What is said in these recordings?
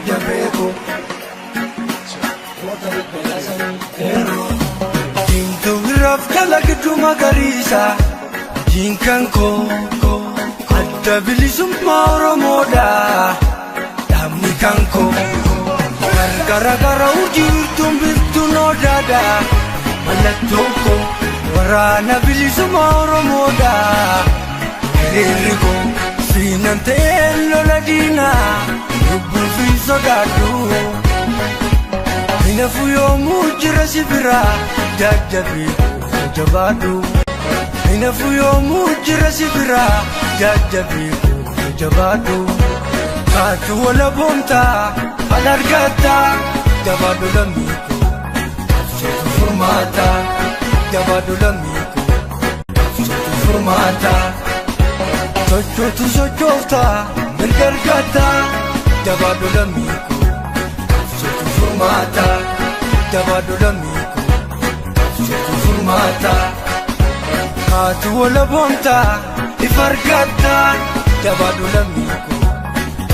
jajjabeeko Diimtuu biraaf kalaqatu magariisa Jinkan koo adda bilisummaa Oromoodha Dhaabni kan koo Gargara urjiirtuun biftuun odaadha Mallattoon koo waraana bilisummaa Oromoodha Hiriirri koo siinan ta'ee lola diinaa Lubbuun fi sodaadhu Hinafu yoomuu jira si biraa jajjabii jabaadhu Hinafu yoomuu jira si biraa jajjabii jabaadhu Kaatu wala boontaa al argataa jabaadhu lammiiku Absuutu furmaataa jabaadhu lammiiku Absuutu furmaataa Sochootu sochooftaa mirga argataa jabaadhu lammiiku Absuutu furmaataa jabaadhu lammiiku Absuutu furmaataa Kaatu wala boontaa ifa argataa jabaadhu lammiiku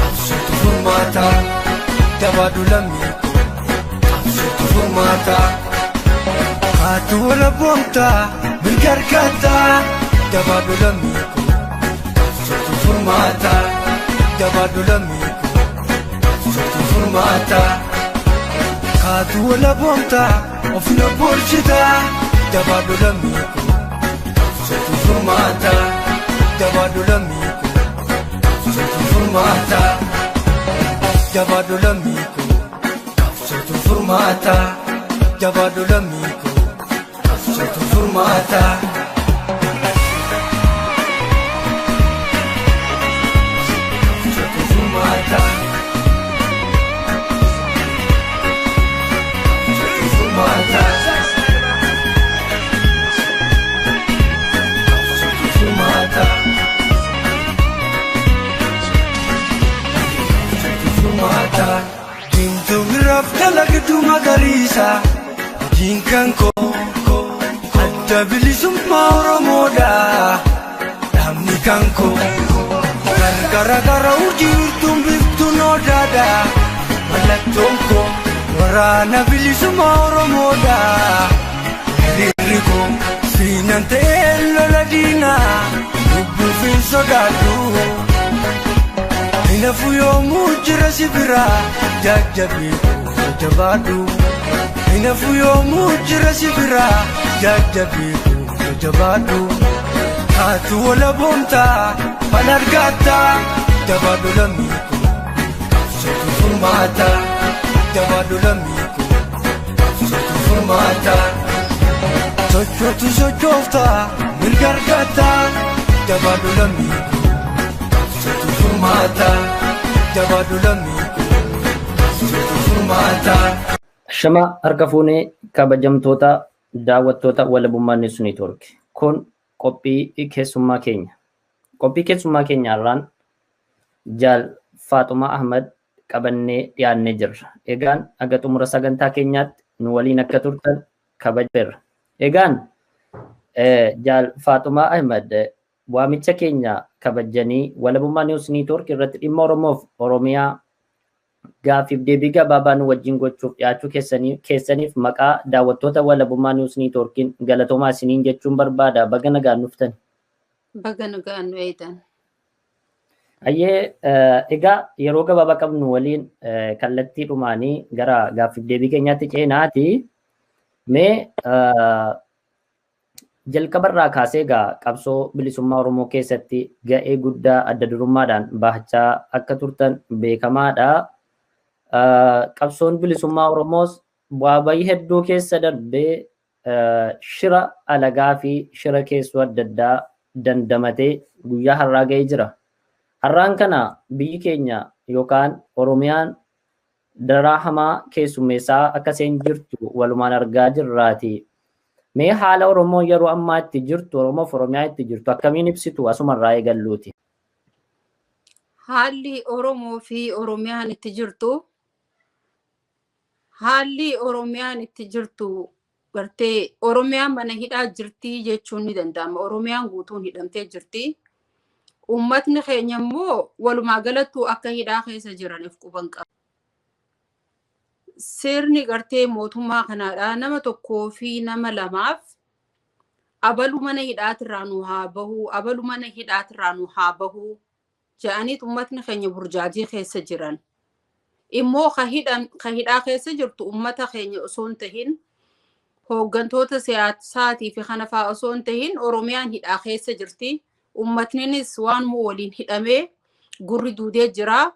Absuutu furmaataa jabaadhu lammiiku Absuutu furmaataa Kaatu wala boontaa mirga argataa jabaadhu lammiiku Absuutu furmaataa jabaadhu lammiiku Absuutu furmaataa Kaatu wala boontaa ofina bulchitaa jabaadhu lammiiku Absuutu furmaataa jabaadhu lammiiku Absuutu furmaataa jabaadhu lammiiku Absuutu furmaataa jabaadhu lammiiku Absuutu furmaataa Absuutu furmaataa Absuutu furmaataa Absuutu furmaataa Diimtuu biraaf kalaqatu magariisa Jinkan koo adda bilisummaa Oromoodha Dhaabni kan koo gargara urjiirtuun biftuun odaadha Mallattoon koo waraana bilisummaa Oromoodha Hiriirri koo siinan ta'ee lola diinaa Lubbuu fi sodaadhu Hinafu yoomuu jira si biraa jajjabii jabaadhu Hinafu yoomuu jira si biraa jajjabii jabaadhu Kaatu wala boontaa al argataa jabaadhu lammiiku Absuutu furmaataa jabaadhu lammiiku Absuutu furmaataa Sochootu sochooftaa mirga argataa jabaadhu lammiiku Absuutu furmaataa jabaadhu lammiiku Absuutu furmaataa Shama harka fuunee kabajamtoota daawwattoota walabummaa News Network kun qophii keessummaa keenya. Qophii keessummaa keenya irraan Jaal Faaxumaa Ahmad qabannee dhiyaannee jirra. Egaan aga xumura sagantaa keenyaatti nu waliin akka turtan kabajeerra. Egaan Jaal Faaxumaa Ahmad waamicha keenya kabajanii walabummaa News Network irratti dhimma Oromoof Oromiyaa gaafiif deebii gabaabaa nu wajjin gochuuf dhiyaachuu keessaniif maqaa daawwattoota walabummaa News Networkiin galatoomaa isiniin jechuun barbaada. Baga nagaan dhuftan. Baga nagaan nu eedan. Ayyee egaa yeroo gabaabaa qabnu waliin kallattii dhumaanii gara gaafiif deebii keenyaatti ceenaati. Mee jalqabarraa kaasee egaa qabsoo bilisummaa Oromoo keessatti ga'ee guddaa adda durummaadhaan bahachaa akka turtan beekamaadha. Qabsoon bilisummaa Oromoos bu'aa bayii hedduu keessa darbee shira alagaa fi shira keessoo adda addaa dandamatee guyyaa har'aa ga'ee jira. Har'aan kana biyyi keenya yookaan Oromiyaan daraa hamaa keessummeessaa akka isheen jirtu walumaan argaa jirraati. Mee haala Oromoo yeroo ammaa itti jirtu, Oromoof Oromiyaa itti jirtu akkamiin ibsitu asumarraa eegalluuti? Haalli Oromoo fi Oromiyaan itti jirtu gartee Oromiyaan mana hidhaa jirti jechuun ni danda'ama. Oromiyaan guutuun hidhamtee jirti. Uummatni keenya immoo walumaa galattuu akka hidhaa keessa jiraniif quban qaba. sirni gartee mootummaa kanaadha nama tokkoo fi nama lamaaf abalu mana hidhaatirraa nu haa bahu abalu mana hidhaatirraa nu haa bahu jedhaniit ummatni keenya burjaajii keessa jiran. Immoo ka hidhaa keessa jirtu ummata keenya osoo hin tahin hooggantoota siyaasaatii fi kana fa'aa osoo hin tahin Oromiyaan hidhaa keessa jirti. Ummatninis waan waliin hidhamee gurri duudee jira.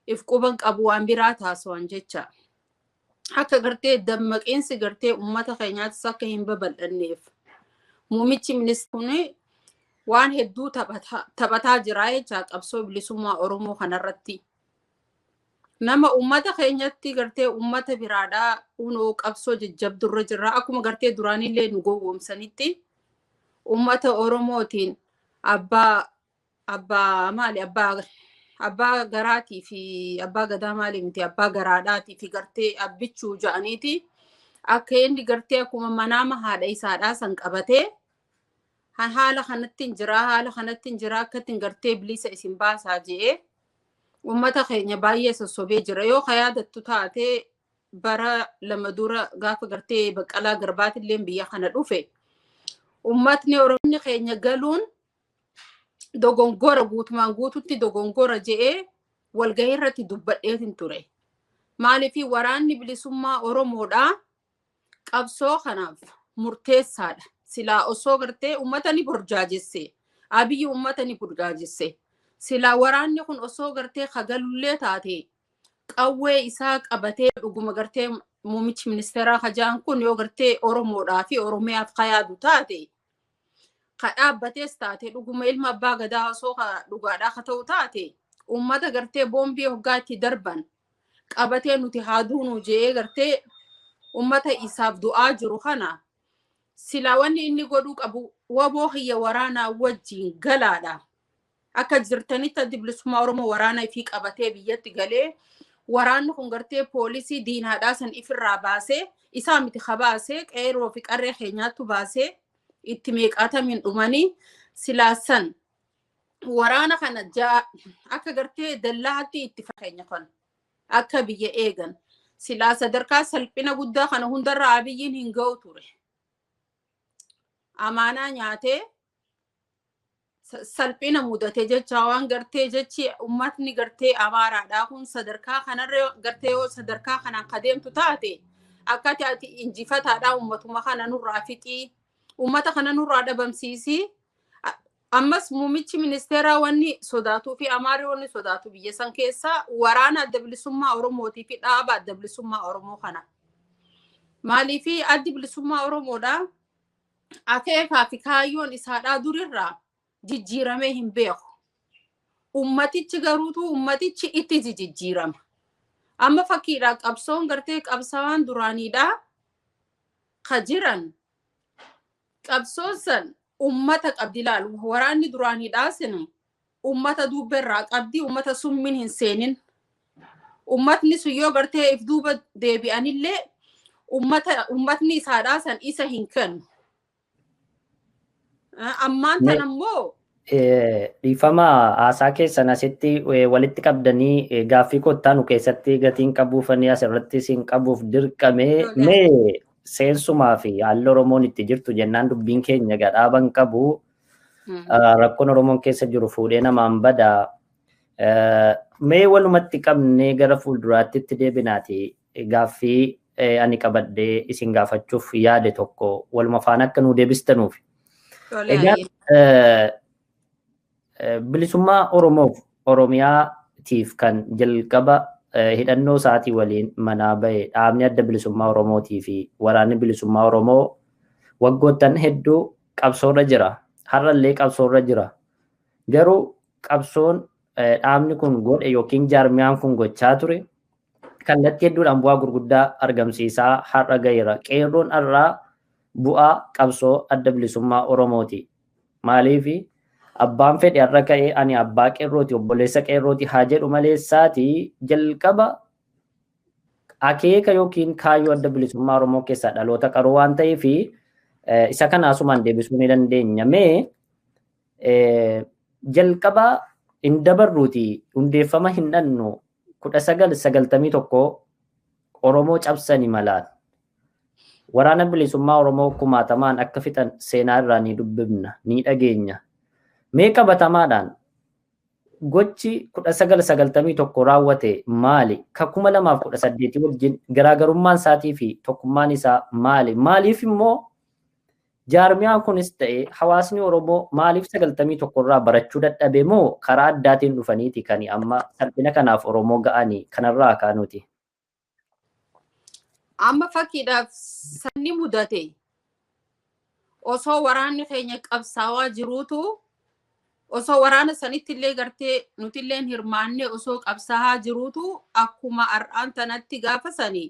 If quban qabu waan biraa taasisan jecha. Akka gartee dammaqinsi gartee ummata keenyaattis akka hin babal'anneef. Muummichi ministeerri waan hedduu taphataa jira jecha qabsoo bilisummaa Oromoo kanarratti. Nama ummata keenyatti gartee ummata biraadhaa unoo qabsoo jajjabdurra jirra. Akkuma gartee duraanillee nu gowwoomsanitti ummata Oromootiin abbaa garaatii fi abbaa gadaa maali miti abbaa garaadhaatii fi gartee abbichuu ja'aniiti akka inni gartee akkuma manaama haadha isaadhaa san qabatee haala kanattiin jira akkattiin gartee bilisa isin baasaa je'ee ummata keenya baay'ee sossobee jira. Yoo yaadattu taatee bara lama dura gaafa gartee Baqqalaa Garbaatillee biyya kana dhufe ummatni Oromoo keenya galuun dogongora guutumaan guututti dogongora je'ee walgahii irratti dubbadheetin ture. Maaliifii waraanni bilisummaa Oromoodhaa qabsoo kanaaf murteessaadha. Silaa osoo gartee ummata ni burjaajesse. Abiyyi ummata ni burjaajesse. Silaa waraanni kun osoo gartee kagalullee taate qawwee isaa qabatee dhuguma gartee muummichi ministeeraa hajaan kun yoo gartee Oromoodhaa fi Oromiyaaf kayaadu taate dhaabbatees taate dhuguma ilma abbaa gadaa osoo dhugaadhaa ka ta'u taate ummata gartee boombii hoggaatti darban qabatee nuti haaduunu je'ee gartee ummata isaaf du'aa jiru kana silaa wanni inni godhuu qabu waboo hiyya waraanaa wajjiin galaadha. Akka jirtanitti addi bilisummaa Oromoo waraanaa fi qabatee biyyatti galee waraanni kun gartee poolisii diinaadhaa san ifirraa baasee isaa miti kabaasee qeerroo fi qarree keenyaattu baasee itti meeqaatamiin dhumanii silaasan waraana kana akka gartee dallaatti itti fakkeenya kan akka biyya eegan silaa sadarkaa salphina guddaa kana hundarra Abiyyiin hin ga'u ture. Amaanaa nyaatee salphina mudate jecha waan gartee jechi ummatni gartee Amaaraadhaa kun sadarkaa kanarra gartee yoo sadarkaa kanaan kadeemtu taate akkati ati injifataadhaa ummatuma kana nurraa fixii ummata kana nurraa dhabamsiisii. Ammas muummichi ministeeraa wanni sodaatuu fi Amaarri wanni sodaatu biyya san keessa waraana adda bilisummaa Oromootii fi dhaaba adda bilisummaa Oromoo kana. Maaliifii addi bilisummaa Oromoodhaa akeekaa fi kaayyoon isaadhaa durirraa jijjiiramee hin beeku. Ummatichi garuutu ummatichi itti jijjiirama. Amma fakkiidhaa qabsoon gartee qabsawaan duraaniidhaa ka jiran qabsoon san ummata qabdi laalu waraanni duraaniidhaa sin ummata duuberraa qabdi ummata summin hin seenin. Ummatni sun yoo gartee if duuba deebi'anillee ummatni isaadhaa san isa hin kennu. Ammaan tan ammoo dhiifama haasaa keessan asitti walitti qabdanii gaaffii kottaanu keessatti gatiin qabuufanii asirratti siin qabuuf dirqame mee seensumaa fi haalli Oromoon itti jirtu jennaan dubbiin keenya gadhaaban qabu rakkoon Oromoon keessa jiru fuudhee namaan bada mee walumatti qabnee gara fuulduraatti itti deebinaati gaaffii ani qabadhee isin gaafachuuf yaade tokko waluma faana akka nuu deebistanuuf. Bilisummaa Oromoof Oromiyaatiif kan jalqaba hidhannoo isaatii waliin manaa bahe dhaabni adda bilisummaa Oromootii fi waraanni bilisummaa Oromoo waggoottan hedduu qabsoorra jira. Har'allee qabsoorra jira. Garuu qabsoon dhaabni kun godhe yookiin jaarmiyaan kun gochaa ture kallattii hedduudhaan bu'aa gurguddaa argamsiisaa har'a gaheera. Qeerroon har'aa bu'aa qabsoo adda bilisummaa Oromooti. Maaliifi abbaan fedhe har'a ka'ee ani abbaa qeerrooti obboleessa qeerrooti haa jedhu maleessaati jalqaba akeeka yookiin kaayyoo adda bilisummaa Oromoo keessaa dhaloota qaroo waan ta'eef isa kana asumaan deebisuu ni dandeenya. Mee jalqaba hin dabarruuti hundeeffama hin dhannu 1991 Oromoo cabsanii malaan. Waraana bilisummaa Oromoo kumaatamaan akka fixan seenaa irraa ni dubbifna, ni dhageenya. Mee qabatamaadhaan gochi 1991 raawwate maali? Ka 2018 wajjin garaagarummaan isaatii fi tokkummaan isaa maali? Maaliif immoo jaarmiyaan kunis ta'e hawaasni Oromoo maaliif 91 irraa barachuu dadhabe moo karaa addaatiin dhufaniiti kan amma salphina kanaaf Oromoo ga'anii kanarraa kaanuti? Amma fakkiidhaaf sanni mudate osoo waraanni keenya qabsaawaa jiruutu osoo waraana sanitti illee gartee nuti illee hirmaanne osoo qabsaa'aa jiruutu akkuma har'aan tanatti gaafa sanii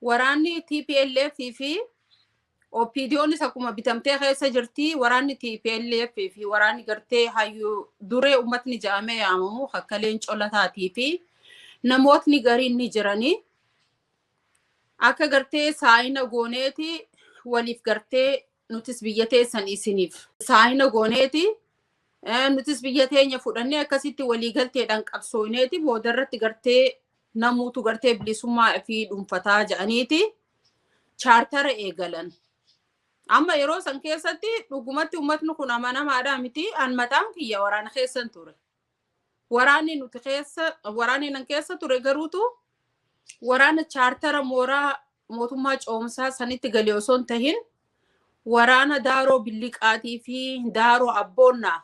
waraanni TPLF fi OPDOnis akkuma bitamtee keessa jirti waraanni TPLF fi waraanni gartee hayyuu duree uummatni jaamee yaamamu akka leencollataatii fi namootni gariin ni jiranii akka gartee saayina gooneeti waliif gartee nutis biyya teessan isiniif saayina gooneeti nutis biyya teenya fudhannee akkasitti walii galteedhaan qabsooneeti boodarratti gartee namuutu gartee bilisummaa fi dhuunfataa jedhaniiti chaartara eegalan. Amma yeroo san keessatti dhugumatti uummatni kun amanamaadhaa miti an mataan kiyya waraana keessan ture. Waraanni nan keessa ture garuutu waraana chaartara mooraa mootummaa coomsaa sanitti galee osoo hin tahin waraana daaroo billiqaatii fi daaroo abboonnaa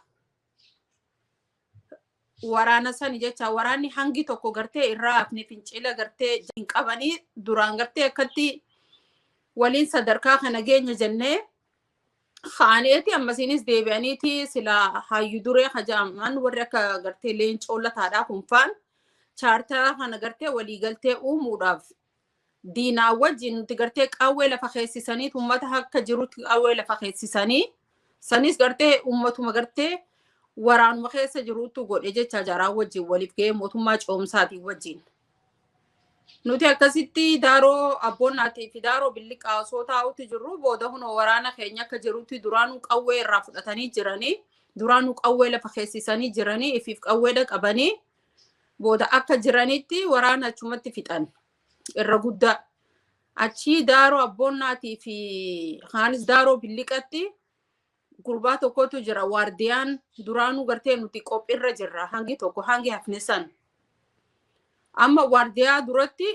waraana sani jecha waraanni hangi tokko gartee irraa afni fincila gartee hin qabanii duraan gartee akkatti waliin sadarkaa kana geenya jennee khaaneeti ammasiinis deebi'aniiti sila hayyu duree hajaaman warri akka gartee leencollataadhaa kunfaan chaartara kana gartee walii galtee uumuudhaaf diinaa wajjin nuti gartee qawwee lafa keessisanii uummata akka jirutti qawwee lafa keessisanii sanis gartee uummatuma gartee waraanuma keessa jirutu godhe jecha jaraa wajjin waliif ga'ee mootummaa coomsaatiin wajjin. Nuti akkasitti daaroo abboonnaatii fi daaroo billiqaa osoo taa'utti jirru booda hunoo waraana keenya akka jirutti duraanuu qawwee irraa fudhatanii jiranii duraanuu qawwee lafa keessisanii jiranii ifiif qawweedha qabanii booda akka jiranitti waraana achumatti fixan irra guddaa achii daaroo abboonnaatii fi haanis daaroo billiqatti gurbaa tokkotu jira waardiyaan duraanuu gartee nuti qophiirra jirra hangi tokko hangi hafnesan amma waardiyaa duratti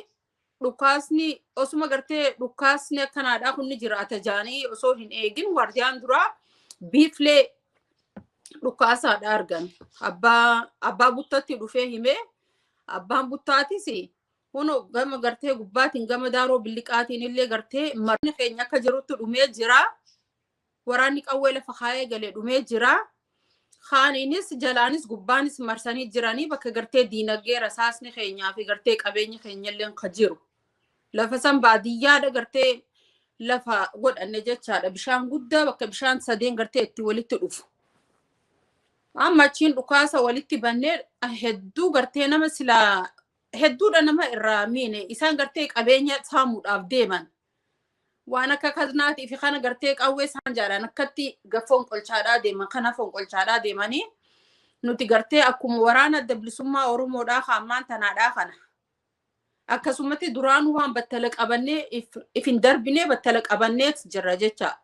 dhukaasni osuma gartee dhukaasni akkanaadhaa kunni jiraata jaanii osoo hin eegin waardiyaan duraa biiflee dhukaasaadha argan abbaa buttatti dhufee himee abbaan buttaatis huno gama gartee gubbaatiin gama daaroo billiqaatiin illee gartee marni keenya akka jirutti dhumee jira waraanni qawwee lafa kaayee galee dhumee jira khaaniinis jalaanis gubbaanis marsanii jiranii bakka gartee diinagdee rasaasni keenyaa fi gartee qabeenya keenya illee ka jiru lafa san baadiyyaadha gartee lafa godhanne jechaadha bishaan guddaa bakka bishaan sadeen gartee itti walitti dhufu amma achiin dhukaasa walitti bannee hedduu gartee nama silaa hedduudha nama irraa miine isaan gartee qabeenya saamuudhaaf deeman waan akka kaznaati fi kana gartee qawwee isaan jaalan akkatti gafoon qolchaadhaa deeman kana fonqolchaadhaa deemanii nuti gartee akkuma waraana bilisummaa Oromoodhaa hammaan tanaadhaa kana akkasumatti duraanuu waan battala qabannee ifin darbinee battala qabanneet jirra jecha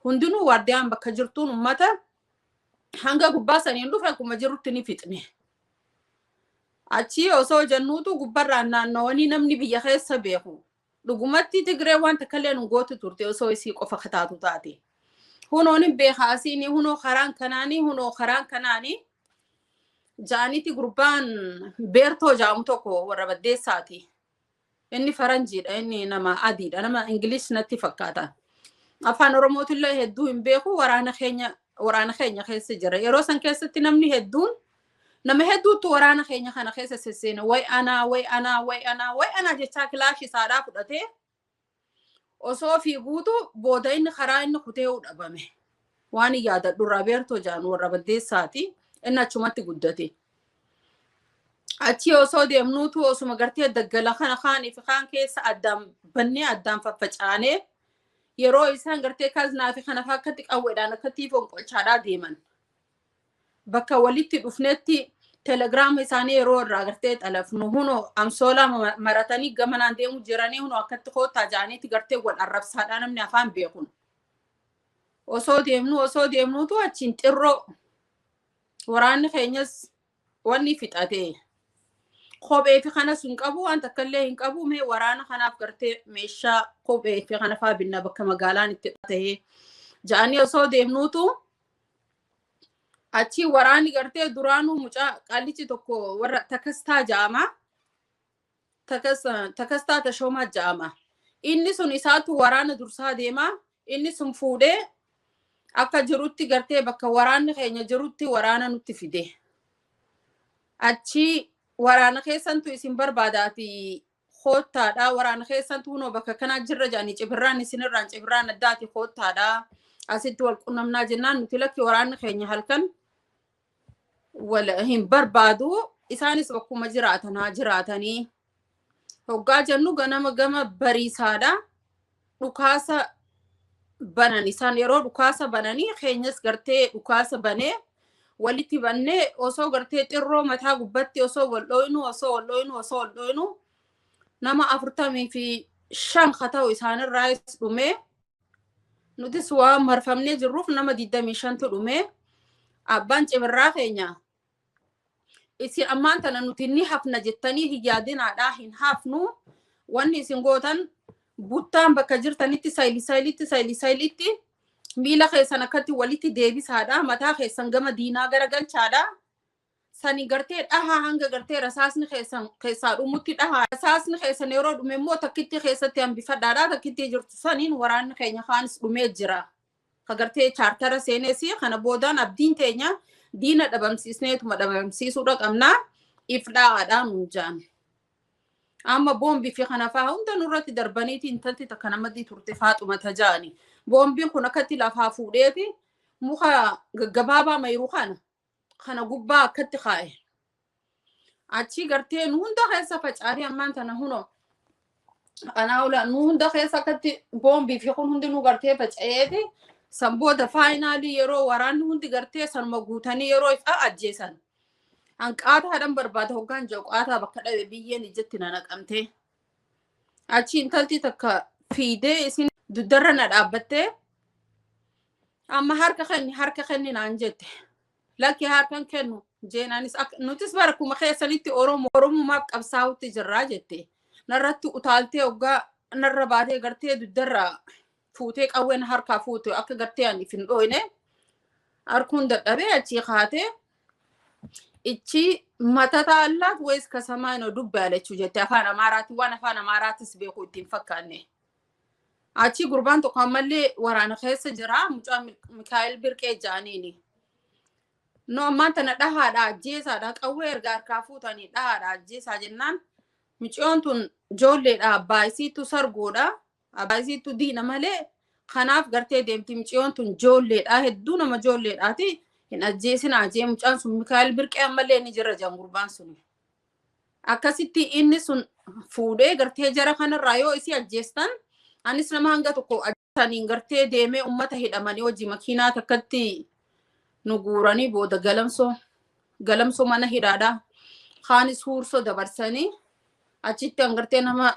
hundinuu waardiyaan bakka jirtuun ummata hanga gubbaa saniin dhufe akkuma jirutti ni fixne achi osoo jannuutu gubbarraan naannawanii namni biyya keessa beeku dhugumatti Tigree waan takkaleen gootu turte osoo isii qofa kataatu taate hunooni beekaasiini hunoo karaan kanaanii jaaniti gurbaan beertoo jaamu tokko warra baddeessaati inni faranjiidha inni nama adiidha nama ingilish natti fakkaata afaan oromootillee hedduu hin beeku waraana keenya keessa jira yeroo san keessatti namni hedduun nama hedduutu waraana keenya kana keessa sesseena way ana jechaa kilaashi isaadhaa fudhatee osoo fiiguutu booda inni karaa inni kutee dhabame waan yaadadhu Raabeertoo jaanu warra baddeessaati inni achumatti guddate achi osoo deemnuutu osuma gartee daggala kana kaanii fi kaan keessa addaan faffacaanee yeroo isaan gartee kaznaa fi kana fakkatti qawweedhaan akkatti fonqolchaadhaa deeman bakka walitti dhufnetti telegiraama isaanii yeroo irraa gartee xalafnu huno amsoolaa maratanii gamanaan deemu jiranii huno akkatti koottaa jaaniiti gartee wal arrabsaadhaa namni afaan beekun. Osoo deemnuutu achiin xirroo waraanni keenyas wanni fixatee kophee fi kana sun qabu waan takka illee hin qabu mee waraana kanaaf gartee meeshaa kophee fi kana faa binna bakka magaalaan itti ta'ee jaanii osoo deemnuutu achi waraanni gartee duraanuu mucaa qallichi tokko warra takastaa ja'ama takastaa tashoomaa ja'ama inni sun isaatu waraana dursaa deema inni sun fuudhee akka jirutti gartee bakka waraanni keenya jirutti waraana nutti fide achi waraana keessantu isin barbaadaati koottaadha waraana keessantu hunoo bakka kanaa jirra jaanii cibirraan isinirraan cibirraan addaati koottaadha asitti wal qunnamnaa jennaan nuti lakki waraanni keenya halkan wala hin barbaadu isaanis bakkuma jiraatanii hoggaa jennu ganama gama bariisaadha dhukaasa banan isaan yeroo dhukaasa bananii keenyas gartee dhukaasa banee walitti bannee osoo gartee xirroo mataa gubbatti osoo wal dhoynu nama 45 ta'u isaanirraa dhumee nutis waa marfamnee jirruuf nama 25tu dhumee abbaan cibirraa keenya isin ammaan tana nuti ni hafna jettanii hiyyaadinaadhaa hin hafnu wanni isin gootan buttaan bakka jirtanitti saayilitti miila keessan akkatti walitti deebisaadha mataa keessan gama diinaa garagalchaadha sani gartee dhahaa hanga gartee rasaasni keessaa dhumutti dhahaa rasaasni keessan yeroo dhume immoo takkitti keessatti hambifadhaadha takkitti jirtu saniin waraanni keenya kaanis dhumee jira ka gartee chaartara seeneesi kana boodaan abdiin teenya diina dhabamsiisneetuma dhabamsiisuudha qabnaa ifdhaadhaan hunjaan amma boombii fi kana faa hunda nurratti darbaniiti intalti takka namatti turte Faaxuma tajaani boombiin kun akkatti lafaa fuudheeti muka gaggabaabaa mayru kana gubbaa akkatti kaa'e achi gartee nu hunda keessa facaatee ammaan tana huno anaula nu hunda keessa akkatti boombii fi kun hundi nu gartee faca'eeti san booda faayinaalii yeroo waraanni hundi gartee sanuma guutanii yeroo isaa ajjeesan hanqaataadhaan barbaada hoggaan jaqaataa bakka dhabe biyyeen ijatti na naqamte achi intalti takka fiidee isin duddarra na dhaabbattee amma harka kenni naan jette lakki harkan kennu jeenaanis nutis barakuma keessanitti oromumaaf qabsaa'utti jirraa jette narratti utaaltee hoggaa narra baatee gartee duddarra fuutee qawween harkaa fuute akka gartee ani fin dhoyne harkuun dadhabee achi kaatee ichi matata allaat wayis kasamaa ino dubbe alechuu jette afaan amaaraati waan afaan amaaraatis beeku ittiin fakkaanne achi gurbaan tokko ammallee waraana keessa jira mucaa Mikaa'el Birqee jaaniini no ammaan tana dhahaadha ajjeesaadha qawwee erga harkaa fuutanii dhahaadha ajjeesaa jennaan mucoon tun joolleedha abbaayisiitu sargoodha abbaayisiitu diina malee kanaaf gartee deemti mucoon tun joolleedha hedduu nama joolleedhaati hin ajjeesin ajee mucaan sun Mikaa'el Birqee ammallee ni jira jan gurbaan sun akkasitti inni sun fuudhee gartee jara kanarraa yoo isi ajjeestan anis nama hanga tokko ajjeesaniin gartee deemee ummata hidhamanii hojii makiinaa takkatti nu guuranii booda galamsoo mana hidhaadha kaanis huursoo dabarsanii achitti hangartee nama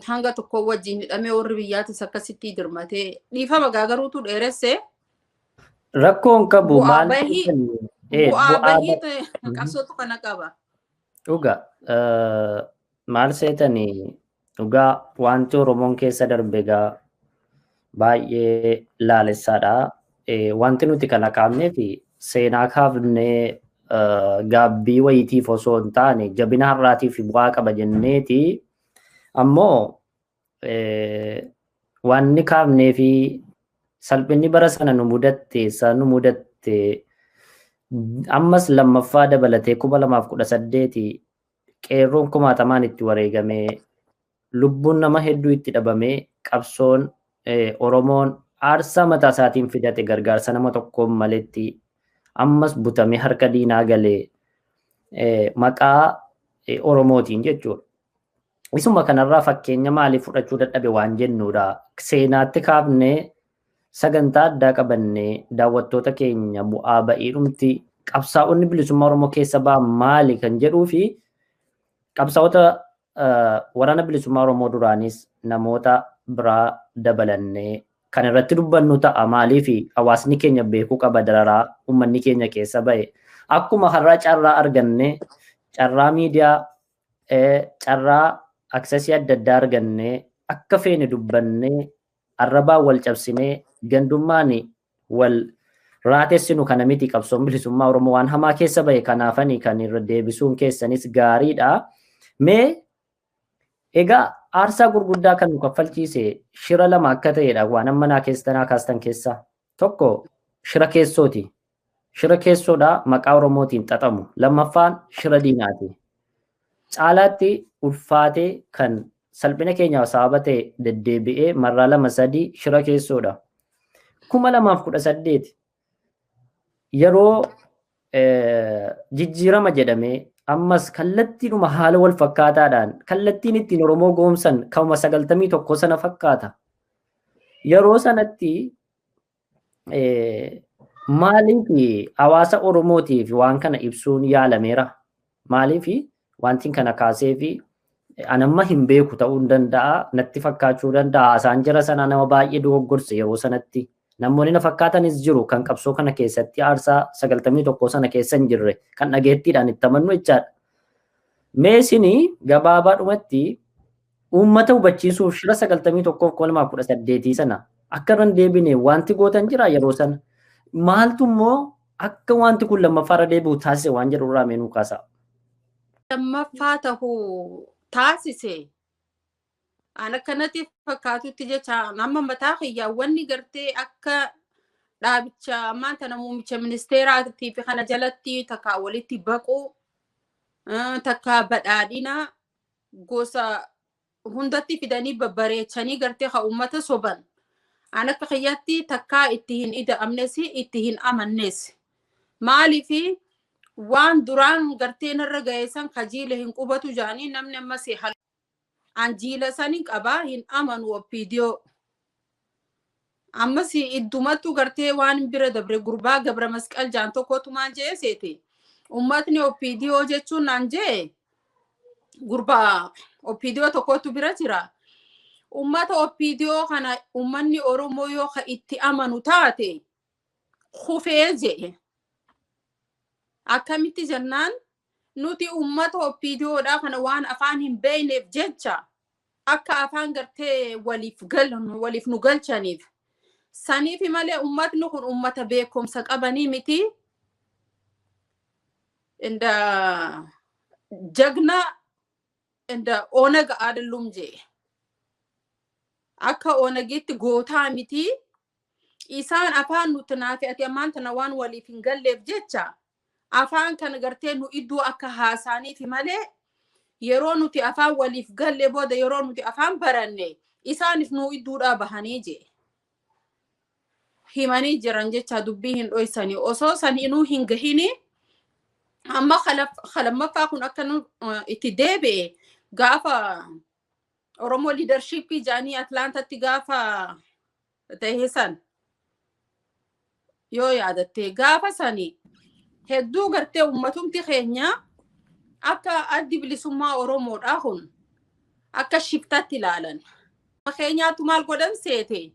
hanga tokko wajjin hidhamee warri biyyaatis akkasitti dirmatee dhiifama gaagaruutu dheeresse rakkoon qabu maal bu'aa bahii qabsootu kana qaba dhuga maal seetanii dhugaa wanti Oromoon keessa darbe gaa baay'ee laalessaadha wanti nuti kana kaafnee fi seenaa kaafnee gaabbii wayitiif osoo hin taane jabina har'aatiif bu'aa qaba jenneeti ammoo wanni kaafnee fi salphinni bara sana nu mudatte ammas lammaffaa dabalatee 2018 qeerroon 1000 itti wareegamee lubbuun nama hedduu itti dhabamee qabsoon Oromoon aarsaa mataa isaatiin fidate gargaarsa nama tokkoon maletti ammas butamee harka diinaa galee maqaa Oromootiin jechuudha. Isuma kanarraa fakkeenya maaliif fudhachuu dadhabe waan jennuudha. Seenaatti kaafnee sagantaa addaa qabannee daawwattoota keenya bu'aa ba'iidhumti qabsaa'onni bilisummaa Oromoo keessa ba'an maali kan jedhuu fi qabsaa'ota waraana bilisummaa Oromoo duraanis namoota biraa dabalannee kan irratti dubbannu ta'a. Maaliif hawaasni keenya beekuu qaba dararaa uummanni keenya keessa ba'e. Akkuma har'a carraa arganne carraa miidiyaa carraa aksesii adda addaa argannee akka feene dubbannee arrabaa wal cabsinee gandummaan wal raatessinu kana miti qabsoon bilisummaa Oromoo waan hamaa keessa ba'e kanaafani kan irra deebisuun keessanis gaariidha. Mee egaa aarsaa gurguddaa kan nu kaffalchiise shira lama akka ta'edha waan amma naa keessanaa kaastan keessaa. Tokko shira keessooti. Shira keessoodha maqaa Oromootiin xaxamu. Lammaffaan shira diinaati. Caalaatti ulfaatee kan salphina keenyaaf sababa ta'e deddeebi'ee marraa 2-3 shira keessoodha. 2018 yeroo jijjiirama jedhamee ammas kallattiinuma haala wal fakkaataadhaan kallattiin ittiin Oromoo goomsan kama 91 sana fakkaata. Yeroo sanatti maaliif hawaasa Oromootiif waan kana ibsuun yaalameera? Maaliif wanti kana kaasee fi anamma hin beeku ta'uu danda'a natti fakkaachuu danda'a. Asaan jira sana nama baay'ee dogoggorse yeroo sanatti. Namoonni na fakkaatanis jiru kan qabsoo kana keessatti aarsaa 91 sana keessa hin jirre kan dhageettiidhaan itti amannu jechaadha. Mee isinii gabaabaadhumatti uummata hubachiisuuf shira 91-2018 sana akka irra deebine wanti gootan jira yeroo sana. Maaltu immoo akka wanti kun lammaffaarra deebi'u taasise waan jedhu irraa meenuu kaasa. Lammaffaa tahuu taasise. Ana kanatti fakkaatutti jecha amma mataa xiyyaawwanni gartee akka dhaabicha ammaan tana muummicha ministeeraatii fi kana jalatti takka walitti baquu takka badhaadhina gosa hundatti fidanii babbareechanii gartee haa uummata soban. Ana akka xiyyaatti takka itti hin ida'amnes itti hin amannes. Maaliifi waan duraan gartee narra ga'eessan kajiile hin qubatu jaanii namni ammas anjiila sanii qabaa hin amanu oppiidiyoo. Ammas iddumattu gartee waan bira dabre gurbaa gabra masqal jaan tokkotu maan jee seete. Ummatni oppiidiyoo jechuun naan jee gurbaa oppiidiyoo tokkotu bira jira. Ummata oppiidiyoo kana ummanni Oromoo yoo ka itti amanu taate kufee jee. Akkamitti jennaan nuti ummata oppiidiyoodhaa kana waan afaan hin beeyneef jecha akka afaan gartee waliif nu galchaniif. Saniif malee ummatni kun ummata beekumsa qabanii miti. Inda jagna inda onaga aadallum jee. Akka onagitti gootaa miti. Isaan afaan nuti naafi ati ammaan tana waan waliif hin galleef jecha. Afaan kan gartee nu iddoo akka haasaaniif malee yeroo nuti afaan waliif galle booda yeroo nuti afaan baranne isaaniif nu iddoodhaa bahanii jee. Himanii jiran jecha dubbii hin dhoysanii osoo saniinuu hin gahini amma lammaffaa kun akka itti deebi'e gaafa Oromoo liidarshiippii jaanii Atlaantatti gaafa ta'isan yoo yaadatte gaafa sanii hedduu gartee ummatumti keenya akka addi bilisummaa Oromoodhaa kun akka shiftatti ilaalan. Keenyaatu maal godhan seete?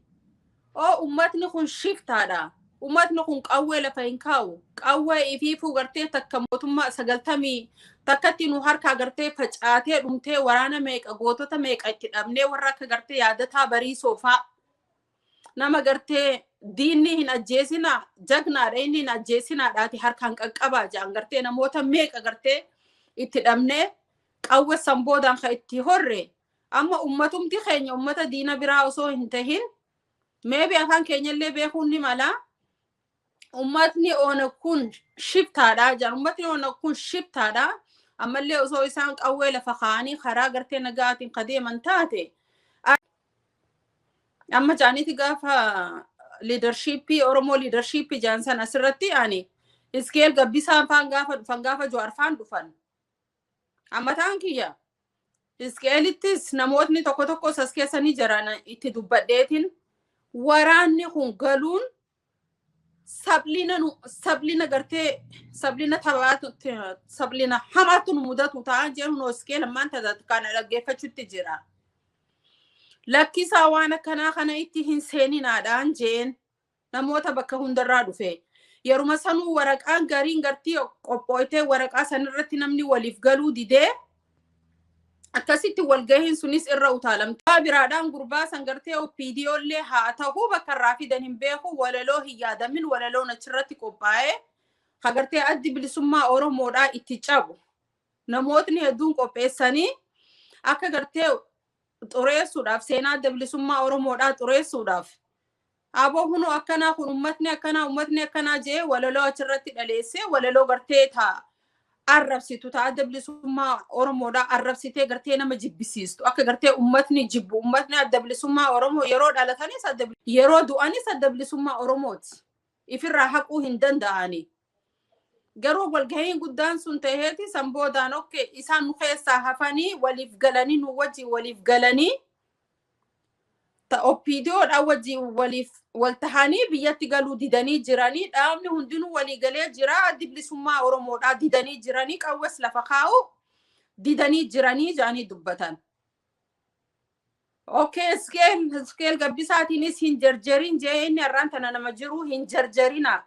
Ummatni kun shiftaadha. Ummatni kun qawwee lafa hin kaa'u. Qawwee ifiifuu gartee takka mootummaa 90 takkatti nu harkaa gartee facaatee dhumtee waraana meeqa gootota meeqa itti dhabnee warra akka gartee yaadataa barii soofaa. Nama gartee diinni hin ajjeesina jagnaadha inni hin ajjeesinaadhaati harkaan qaqqabaa jaan gartee namoota meeqa gartee itti dhabnee qawwe samboodaan ka itti horre amma ummatumti keenya ummata diina biraa osoo hin tahin meebi afaan keenyallee beekuun ni mala ummatni oona kun shiftaadha jaan ummatni oona kun shiftaadha ammallee osoo isaan qawwee lafa kaanii karaa gartee nagaatiin kadeeman taate amma jaaniiti gaafa leadershipii Oromoo leadershipii jaansan asirratti ani iskeel gabbisaan faan gaafa Jawaarfaan dhufan. Amma taan kiyya iskeelittis namootni tokko sas keessanii jiran itti dubbadheetiin waraanni kun galuun sablina gartee sablina tabaatu sablina hamaatu nu mudatu ta'an jedhu no iskeel ammaan kana dhaggeeffachuutti jira. Lakkisaa waan akkanaa kana itti hin seeninaadhaan jeen namoota bakka hundarraa dhufe. Yeruma sanuu waraqaan gariin gartii qophooytee waraqaa sanirratti namni waliif galuu didee akkasitti walgahiin sunis irra utaalamta. Biraadhaan gurbaa san gartee OPDOllee haa ta'uu bakka irraa fidan hin beeku walaloo hin yaadamin walaloo achirratti qophaa'ee hagartee addi bilisummaa Oromoodhaa itti cabu. Namootni hedduun qopheessanii akka gartee xureessuudhaaf seenaa adda bilisummaa Oromoodhaa xureessuudhaaf aboo hunu akkanaa kun ummatni akkanaa jee walaloo achirratti dhaleessee walaloo gartee taa arrabsitu taa adda bilisummaa Oromoodhaa arrabsitee gartee nama jibbisiistu akka gartee ummatni jibbu ummatni adda bilisummaa Oromoo yeroo dhalatanis yeroo du'anis adda bilisummaa Oromooti ifirraa haquu hin danda'ani. Garuu walgahiin guddaan sun ta'eeti san boodaan okkee isaan nu keessaa hafanii waliif galanii nu wajji waliif galanii ta OPDOdhaa wajji waliif waltahanii biyyatti galuu didanii jiranii dhaabni hundinuu walii galee jira addi bilisummaa Oromoodhaa didanii jiranii qawwes lafa kaa'u didanii jiranii jaanii dubbatan. Okay, skeel gabbisaatiinis hin jarjarin jee inni har'aan tana nama jiru hin jarjarina.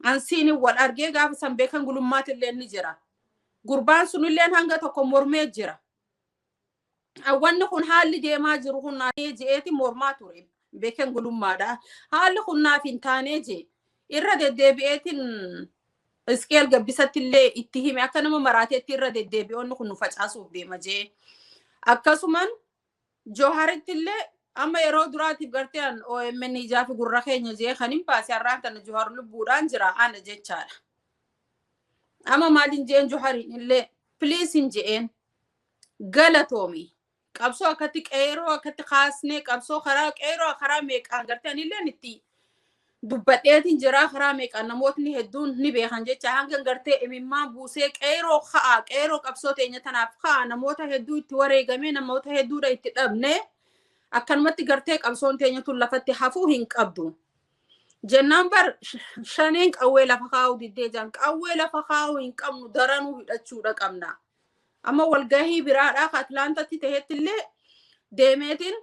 Ansiini wal argee gaafa san beekan gulummaatillee ni jira. Gurbaan sunillee hanga tokko mormee jira. Wanni kun haalli deemaa jiru kun je'eeti mormaa ture beekan gulummaadha. Haalli kun naaf hin taanee jee irra deddeebi'eetiin iskeel gabbisattillee itti hime akka nama maraateetti irra deddeebi'oonni kun nu facaasuuf deema jee. Akkasuman Johaarittillee amma yeroo duraatiif garteen OMN ijaa fi gurra keenya jee kan hin baase har'aan tana Johaar lubbuudhaan jira ana jechaadha. Amma maalin jeen Johaarin illee please hin jeen galatoomi. Qabsoo akkatti qeeroo akkatti kaasnee qabsoo qeeroo karaa meeqaan garteen illee itti dubbadheetiin jira karaa meeqaan namootni hedduun ni beekan jecha hanga gartee imimmaan buusee qeeroo qabsoo teenya tanaaf kaa namoota hedduu itti wareegamee namoota hedduudha itti dhabne akkanumatti gartee qabsoon teenya tun lafatti hafuu hin qabdu. Jennaan bar shaneen qawwee lafa kaa'uu diddee jaan qawwee lafa kaa'uu hin qabnu daranuu hidhachuudha qabna. Amma walgahii biraadhaa ka Atlaantatti ta'ettillee deemeetiin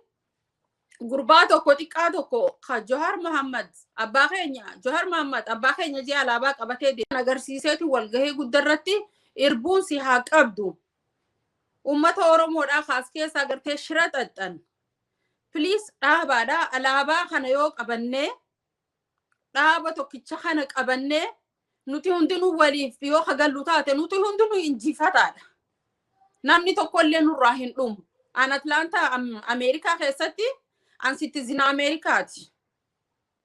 gurbaa tokko xiqqaa tokko ka Johaar Muhammad abbaa keenya jee alaabaa qabatee deeman agarsiiseetu walgahii guddarratti irbuun si haa qabdu. Ummata Oromoodhaa kaas keessaa gartee shira xaxxan. Please dhaabaadhaa alaabaa kana yoo qabannee dhaaba tokkicha kana qabannee nuti hundinuu waliif yoo hagallu taate nuti hundinuu injifataadha. Namni tokkollee nurraa hin dhumu. An Atlaantaa Ameerikaa keessatti an citizen Ameerikaati.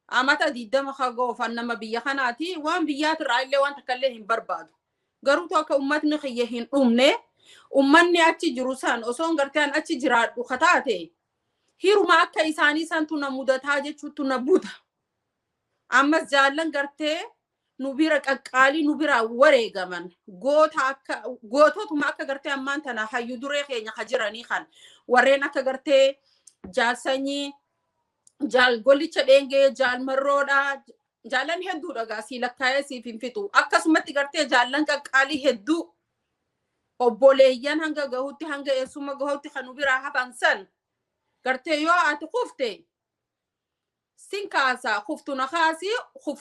Amata 20 hagoofan nama biyya kanaati waan biyyaatirraa illee waan takkallee hin barbaadu. Garuu akka ummatni xiyye hin dhumne ummanni achi jiru san osoo garteen achi jiraadhu kataate hiruma akka isaanii santu na mudataa jechuutu na buta. Ammas jaallan gartee nu bira qaqqaalii nu bira wareegaman goototuma akka gartee ammaan tana hayyu duree keenya ka jiranii kan warreen akka gartee jaalsanyii jaal golicha dheengee jaal marroodha jaallan hedduudha gaasii lakkaa'ee siif hin fixu akkasumatti gartee jaallan qaqqaalii hedduu obboleeyyan hanga gahuutti hanga eessuma gahuutti kan nu biraa hafan san gartee yoo ati kufte sinkaasa kuftu na khaasi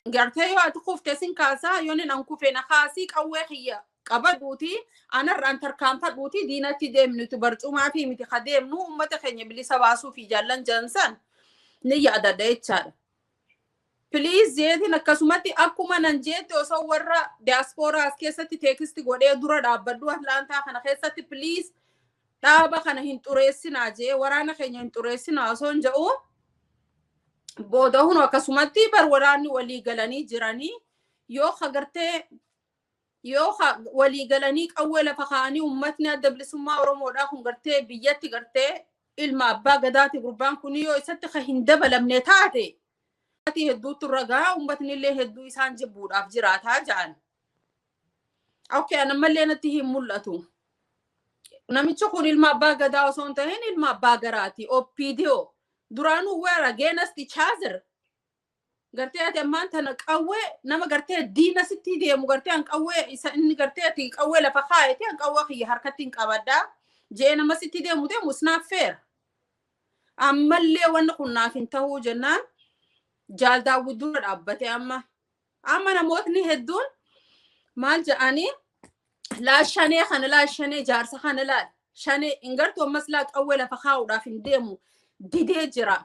gartee yoo ati kufte sinkaasa yonin an kufe na khaasi qawwee xiyya qabaduuti anarraan tarkaanfadhuuti diinatti deemnuti barcumaa fi miti kadeemnu ummata keenya bilisa baasuu fi jaallan jansan ni yaadadha jechaadha. Please jeetiin akkasumatti akkuma nan jeetti osoo warra diasporaas keessatti teekisti godhee dura dhaabbadhu Atlaantaa kana keessatti please dhaaba kana hin xureessinaa jee waraana keenya hin xureessinaa osoo hin jedhu booda hunu akkasumatti bar waraanni walii galanii jiranii yoo hagartee yoo walii galanii qawwee lafa kaa'anii ummatni adda bilisummaa Oromoodhaa kun gartee biyyatti gartee ilma abbaa gadaati gurbaan kun yoo isatti ka hin dabalamne taate ati hedduutu ragaa ummatni illee hedduu isaan jibbuudhaaf jiraataa ja'an. Okay, anammallee natti hin mul'atu. Namichi kun ilma abbaa gadaa osoo hin ta'in ilma abbaa garaati. OPDO duraanuu weera against each other. gartee ati ammaan tana qawwee nama gartee diina sitti deemu gartee an qawwee isa inni gartee ati qawwee lafa kaayete an qawwee kiyya harkatti hin qabaddaa jee nama sitti deemu isnaaf feera. Ammallee wanni kun naaf hin ta'uu jennaan Jaal Daawwit dura dhaabbate amma namootni hedduun maal jedhanii laashanee jaarsa kana laal shanee ingartu ammas laa qawwee lafa kaa'uudhaaf hin deemu didee jira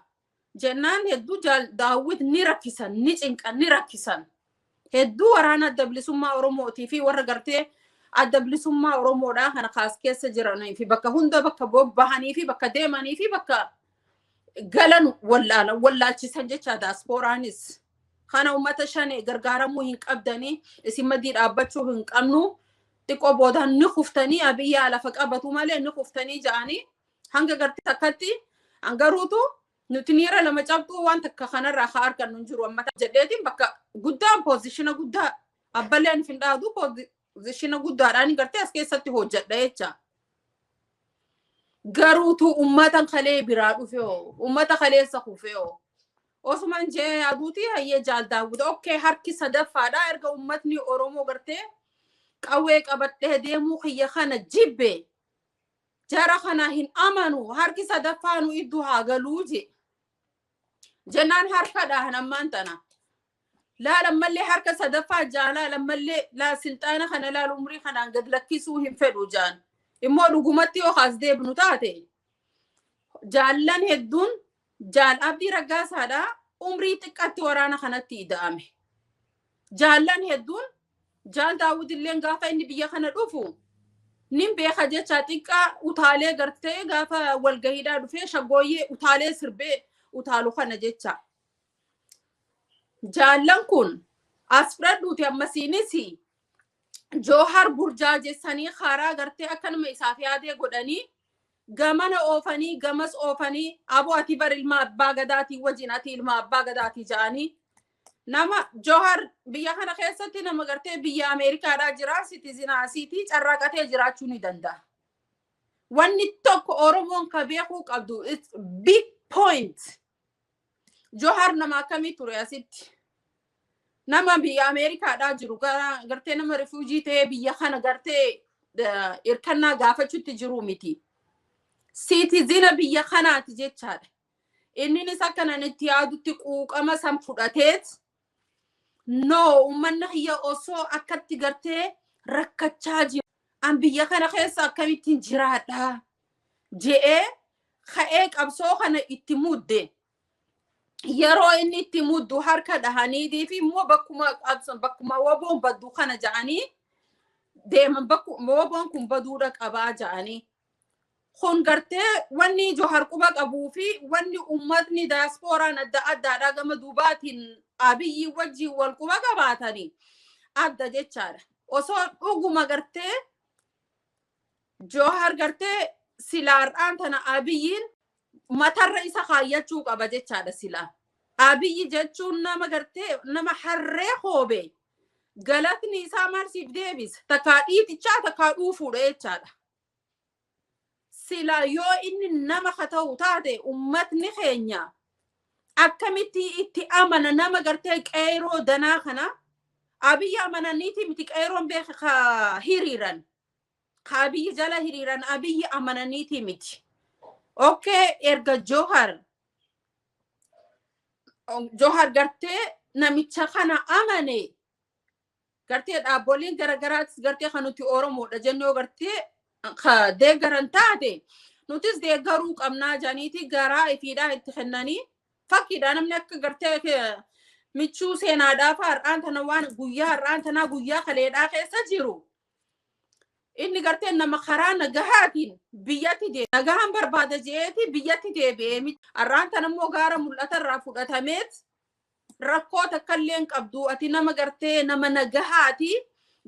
jennaan hedduu Jaal Daawwit ni rakkisan ni cinqan ni rakkisan hedduu waraana adda bilisummaa Oromootii fi warra gartee adda bilisummaa Oromoodhaa kana kaas keessa jiranii fi bakka hunda bakka bobbahanii fi bakka deemanii fi bakka galan wallaalchisan jecha daasporaanis kana ummata shanee gargaaramuu hin qabdanii isin madii dhaabbachuu hin qabnu xiqqoo boodaan ni kuftanii abiyyaa lafa qabatu malee ni kuftanii ja'anii hanga gartee takkatti hangaruutu nuti niira lama cabxuu waan takka kanarraa haa argannu hin jiru ummata jedheetiin bakka guddaan poozishina guddaa abballeen hin dhaadu poozishina guddaadhaan gartee as keessatti hojjedha jecha. Garuutu ummatan kalee biraa dhufeoo ummata kaleessa kufeoo osuman jee yaaduuti hayyee Jaal Daawwit okkee harki sadaffaadha erga ummatni Oromoo gartee qawwee qabadhee deemuu kiyya kana jibbe jara kana hin amanu harki sadaffaanu iddoo haa galuu jennaan harkadhaan ammaan tana laala mallee harka sadaffaa jaalala mallee laa silxaana kana laal umrii kanaan gad lakkisuu hin fedhu jaan immoo dhugumatti yoo haas deebnu taate jaallan hedduun Jaal Abdii Raggaasaadha umrii xiqqaatti waraana kanatti ida'ame jaallan hedduun Jaal Daawwit illee gaafa inni biyya kana dhufu nin beeka jecha xiqqaa utaalee gartee gaafa walgahiidhaa dhufee shaggooyyee utaalee sirbee utaalu kana jecha jaallan kun as fudhadhuuti ammasiinis Joohar burjaajessanii karaa gartee akkanuma isaaf yaadee godhanii gamana oofanii gamas oofanii aboo ati bar ilma abbaa gadaatii wajjin ati ilma abbaa gadaatii ja'anii nama Joohar biyya kana keessatti nama gartee biyya Ameerikaadhaa jira sitiizinaasiitii carraaqatee jiraachuu ni danda'a. Wanni tokko Oromoon ka beekuu qabdu it's big point. Joohar nama akkamii ture asitti nama biyya Ameerikaadhaa jiru gartee nama rifuujii ta'ee biyya kana gartee irkannaa gaafachuutti jiru miti. Siitiizina biyya kanaati jechaadha. Inninis akkanan itti yaadutti quuqama san fudhateet no ummanna hiyya osoo akkatti gartee rakkachaa jiru. An biyya kana keessa akkamittiin jiraadha je'ee ka'ee qabsoo kana itti mudde. Yeroo inni itti muddu harka dhahaniitii fi immoo bakkuma woboon baddu kana ja'anii deeman woboon kun baduudha qabaa ja'anii. Kun gartee wanni Joohar quba qabuu fi wanni ummatni daasporaan adda addaadhaa gama duubaatiin Abiyyi wajjin wal quba qabaatanii adda jechaadha. Osoo dhuguma gartee Joohar gartee silaar'aan tana Abiyyiin matarra isa kaayyachuu qaba jechaadha silaa. Abiyyi jechuun nama gartee nama harree hoobe galatni isaa marsiif deebisa takkaa dhiitichaa takkaa dhuufuudha jechaadha. Sila yoo inni nama kata'u taate ummatni keenya akkamitti itti amana nama gartee qeeroo danaa kana Abiyyi amananiiti miti qeeroon beeka hiriiran ka Abiyyi jala hiriiran Abiyyi amananiiti miti. Okay, erga Joohar gartee namicha kana amane gartee dhaaboliin garagaraattis gartee kanuti Oromoodha jennoo gartee deeggaran taate nutis deeggaruu qabnaa janiiti garaa ifiidhaa itti kennanii fakkiidha namni akka gartee michuu seenaadhaaf har'aan tana waan guyyaa har'aan tanaa guyyaa kaleedhaa keessa jiru. Inni gartee nama karaa nagahaatiin biyyatti deebi'e. Nagahaan barbaada jeeti biyyatti deebi'e. Har'aan tana immoo gaara mul'atarraa fudhatameet rakkoota akkalleen qabdu ati nama gartee nama nagahaati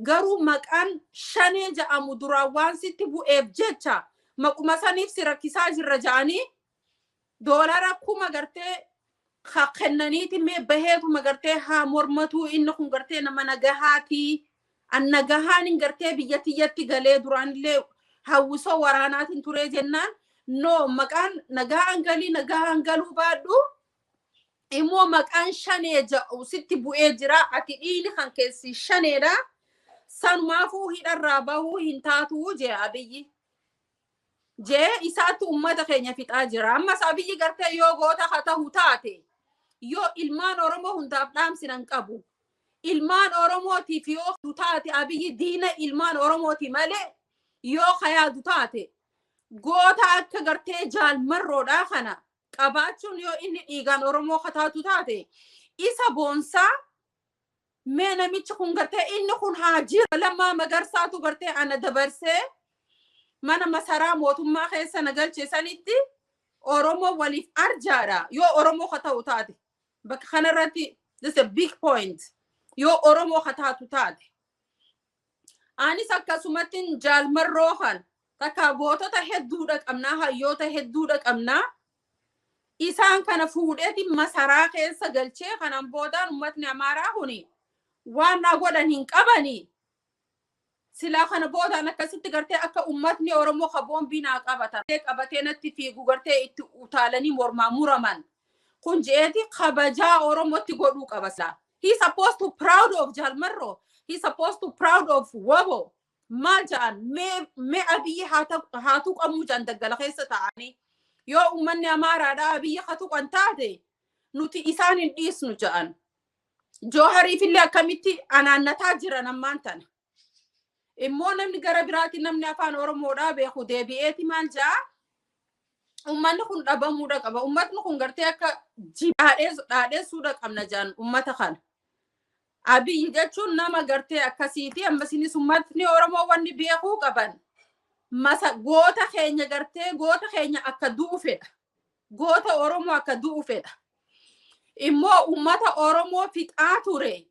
garuu maqaan shanee ja'amu duraan waan sitti bu'eef jecha maquma saniif si rakkisaa jirra ja'anii doolara kuma gartee kennaniiti mee baheetuma gartee haa mormatuu inni kun gartee nama nagahaati. Annagahaan gartee biyyatti galee duraanillee hawwisoo waraanaatiin ture jennaan no maqaan nagahaan galii nagahaan galuu baadhu immoo maqaan shanee ja'u sitti bu'ee jira ati dhiini kan keessi shaneedha sanumaafuu hidharraa bahuu hin taatu jee Abiyyi jee isaatti ummata keenya fixaa jira ammas Abiyyi gartee yoo goota haa ta'u taate yoo ilmaan Oromoo hundaaf dhaamsinan qabu ilmaan Oromootiif yoo taate Abiyyi diina ilmaan Oromooti malee yoo hayaatu taate goota akka gartee jaalmarroodhaa kana qabaachuun yoo inni dhiigaan Oromoo kataatu taate isa boonsaa mee namichi kun gartee inni kun haajira Lammaa Magarsaatu gartee ana dabarsee mana masaraa mootummaa keessa nagalcheessanitti Oromoo waliif arjaadha yoo Oromoo kataatu taate bakka kanarratti this is a big point yoo Oromoo kataatu taate anis akkasumatti jaalmarroo kan takka gootota hedduudha qabnaa hayyoota hedduudha qabnaa isaan kana fuudheeti masaraa keessa galchee kanan boodaan ummatni Amaaraa kuni waan na godhan hin qabani silaa kana boodaan akkasitti gartee akka ummatni Oromoo boombii naa qabatan qabatee natti fiigu gartee itti utaalanii mormaa muraman kun jeeti kabajaa Oromootti godhuu qabasa he's supposed to proud of Jalmarro he's supposed to proud of Wabo Majan me Abiyyi haatu qamu jan daggala keessa ta'ani yoo ummanni Amaaraadha Abiyyi haatu qantaate nuti isaan hin dhiisnu ja'an Jawhariif illee akkamitti anaannataa jiran ammaan tana immoo namni gara biraatti namni afaan Oromoodhaa beeku deebi'eeti maal ja'a ummanni kun dhabamuudha qaba ummatni kun gartee akka dhaadheessuudha qabna jaan ummata kana Abiyyi jechuun nama gartee akkasiiti ammasinis ummatni Oromoo wanni beekuu qaban masa goota keenya gartee goota keenya akka du'ufedha goota Oromoo akka du'ufedha immoo ummata Oromoo fixaa ture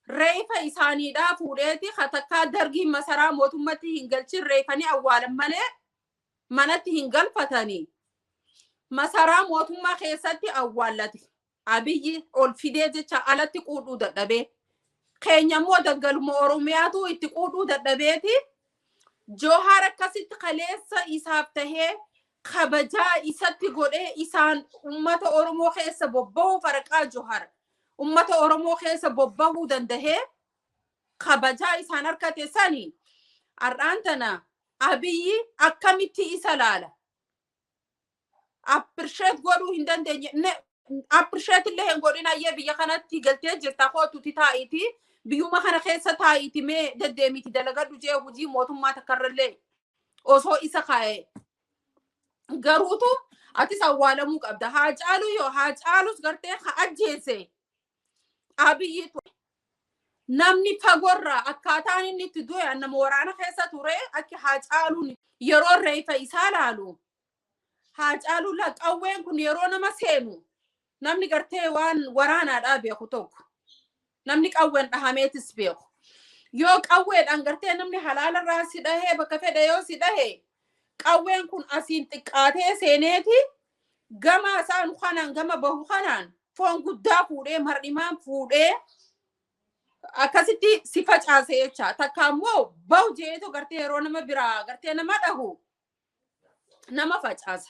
reefa isaaniidhaa fuudheeti katakkaa dargii masaraa mootummatti hin galchin reefanii awwaalan malee manatti hin galfatanii masaraa mootummaa keessatti awwaallati Abiyyi ol fidee jecha alatti quudhuu dadhabee keenya immoo daggaluma Oromiyaatu itti quudhuu dadhabeeti Jawhar akkasitti kaleessa isaaf tahee kabajaa isatti godhee isaan ummata Oromoo keessa bobba'uu farqaa Jawhar ummata Oromoo keessa bobba'uu dandahee kabajaa isaan harkate sanii har'aan tana Abiyyi akkamitti isa laala appreciate godhuu hin dandeenye appreciate illee hin godhin ayyee biyya kanatti galtee jirta kootuti taa'iti biyyuma kana keessa taa'iti mee deddeemiti dalagadhu jee hojii mootummaa takkarrallee osoo isa kaa'e garuutu atis awwaalamuu qabda Haacaaluu yoo Haacaalus gartee ka ajjeese Abiyyiitu namni fagorraa akkaataan inni itti du'e nama waraana keessa ture akka Haacaaluun yeroo reefa isaa laalu Haacaaluu la qawween kun yeroo nama seenu namni gartee waan waraanaadhaa beeku tokko namni qawween dhahameetis beeku yoo qawweedhaan gartee namni halaalarraa si dhahee bakka fedhe yoo si dhahee qawween kun asiin xiqqaatee seeneeti gama isaan kanaan gama bahu kanaan foon guddaa fuudhee mar'imaan fuudhee akkasitti si facaase jecha takka immoo bahu jeetu gartee yeroo nama biraa gartee nama dhahu nama facaasa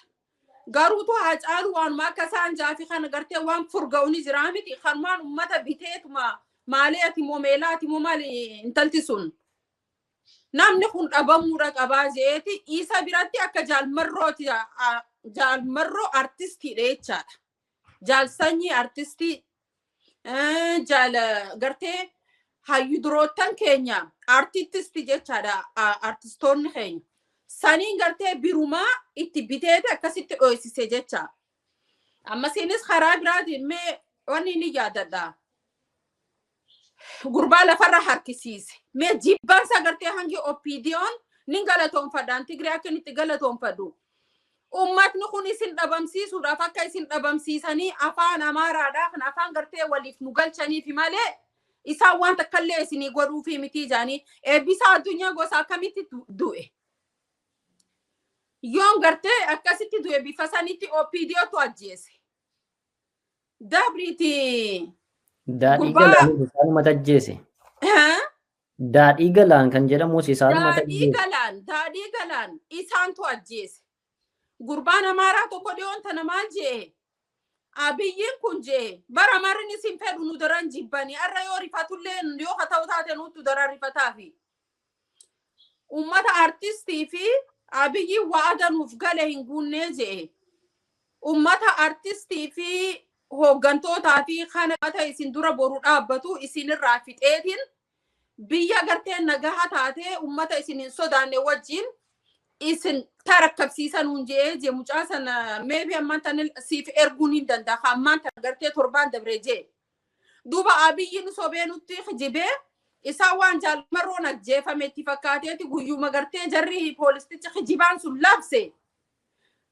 garuutu Haacaaluu waanuma akka isaan jaafi kana gartee waan furga'uuni jiraa miti kanumaan ummata biteetuma maalee ati moo meelaa ati moo maali intalti sun namni kun dhabamuudha qabaa jeeti isa biratti akka jaalmarrooti jaalmarroo artistiidha jechaadha jaalsanyii artistii jaal gartee hayyudurootan keenya artististi jechaadha artistoonni keenya saniin gartee birumaa itti biteete akkasitti dhoysise jecha ammasiinis karaa biraatiin mee wanni ni yaadadha gurbaa lafarra harkisiise mee jibbansa gartee hangi oppiidiyoon nin galatoonfadhaan Tigree akka itti galatoonfadhu ummatni kun isin dhabamsiisuudhaaf akka isin dhabamsiisanii afaan Amaaraadhaa kan afaan gartee waliif nu galchaniif malee isaan waan takkallee isinii godhuufi miti jaanii eebbisa addunyaa gosa akkamitti du'e yoon gartee akkasitti du'e bifa sanitti oppiidiyootu ajjeese dabriiti daadhii galaan isaanuma tajjeese daadhii galaan kan jedhamu isaanuma tajjeese daadhii galaan isaantu ajjeese gurbaan Amaaraa tokko dhiyoon tana maal jee Abiyyiin kun jee bara marni isin fedhu nu daran jibbanii arra yoo rifatullee yoo ta'u taate nutu daran rifataafi. Ummata artistii fi abiyyi waada nuuf gale hin guunnee jee. Ummata artistii fi hooggantootaa fi kana mata isin dura boru dhaabbatu isinirraa fixeetiin biyya gartee nagaha taate ummata isin hin sodaanne wajjin isin tarakkabsiisan hunjee mucaa sana maybe ammaan tan siif erguun hin danda'a ammaan tan gartee torbaan dabre jee. Duuba abiyyiin sobee nutti jibee isa waan jaalmarroon ajjeefame itti fakkaateeti guyyuma gartee jarri poolisticha jibaan sun labse.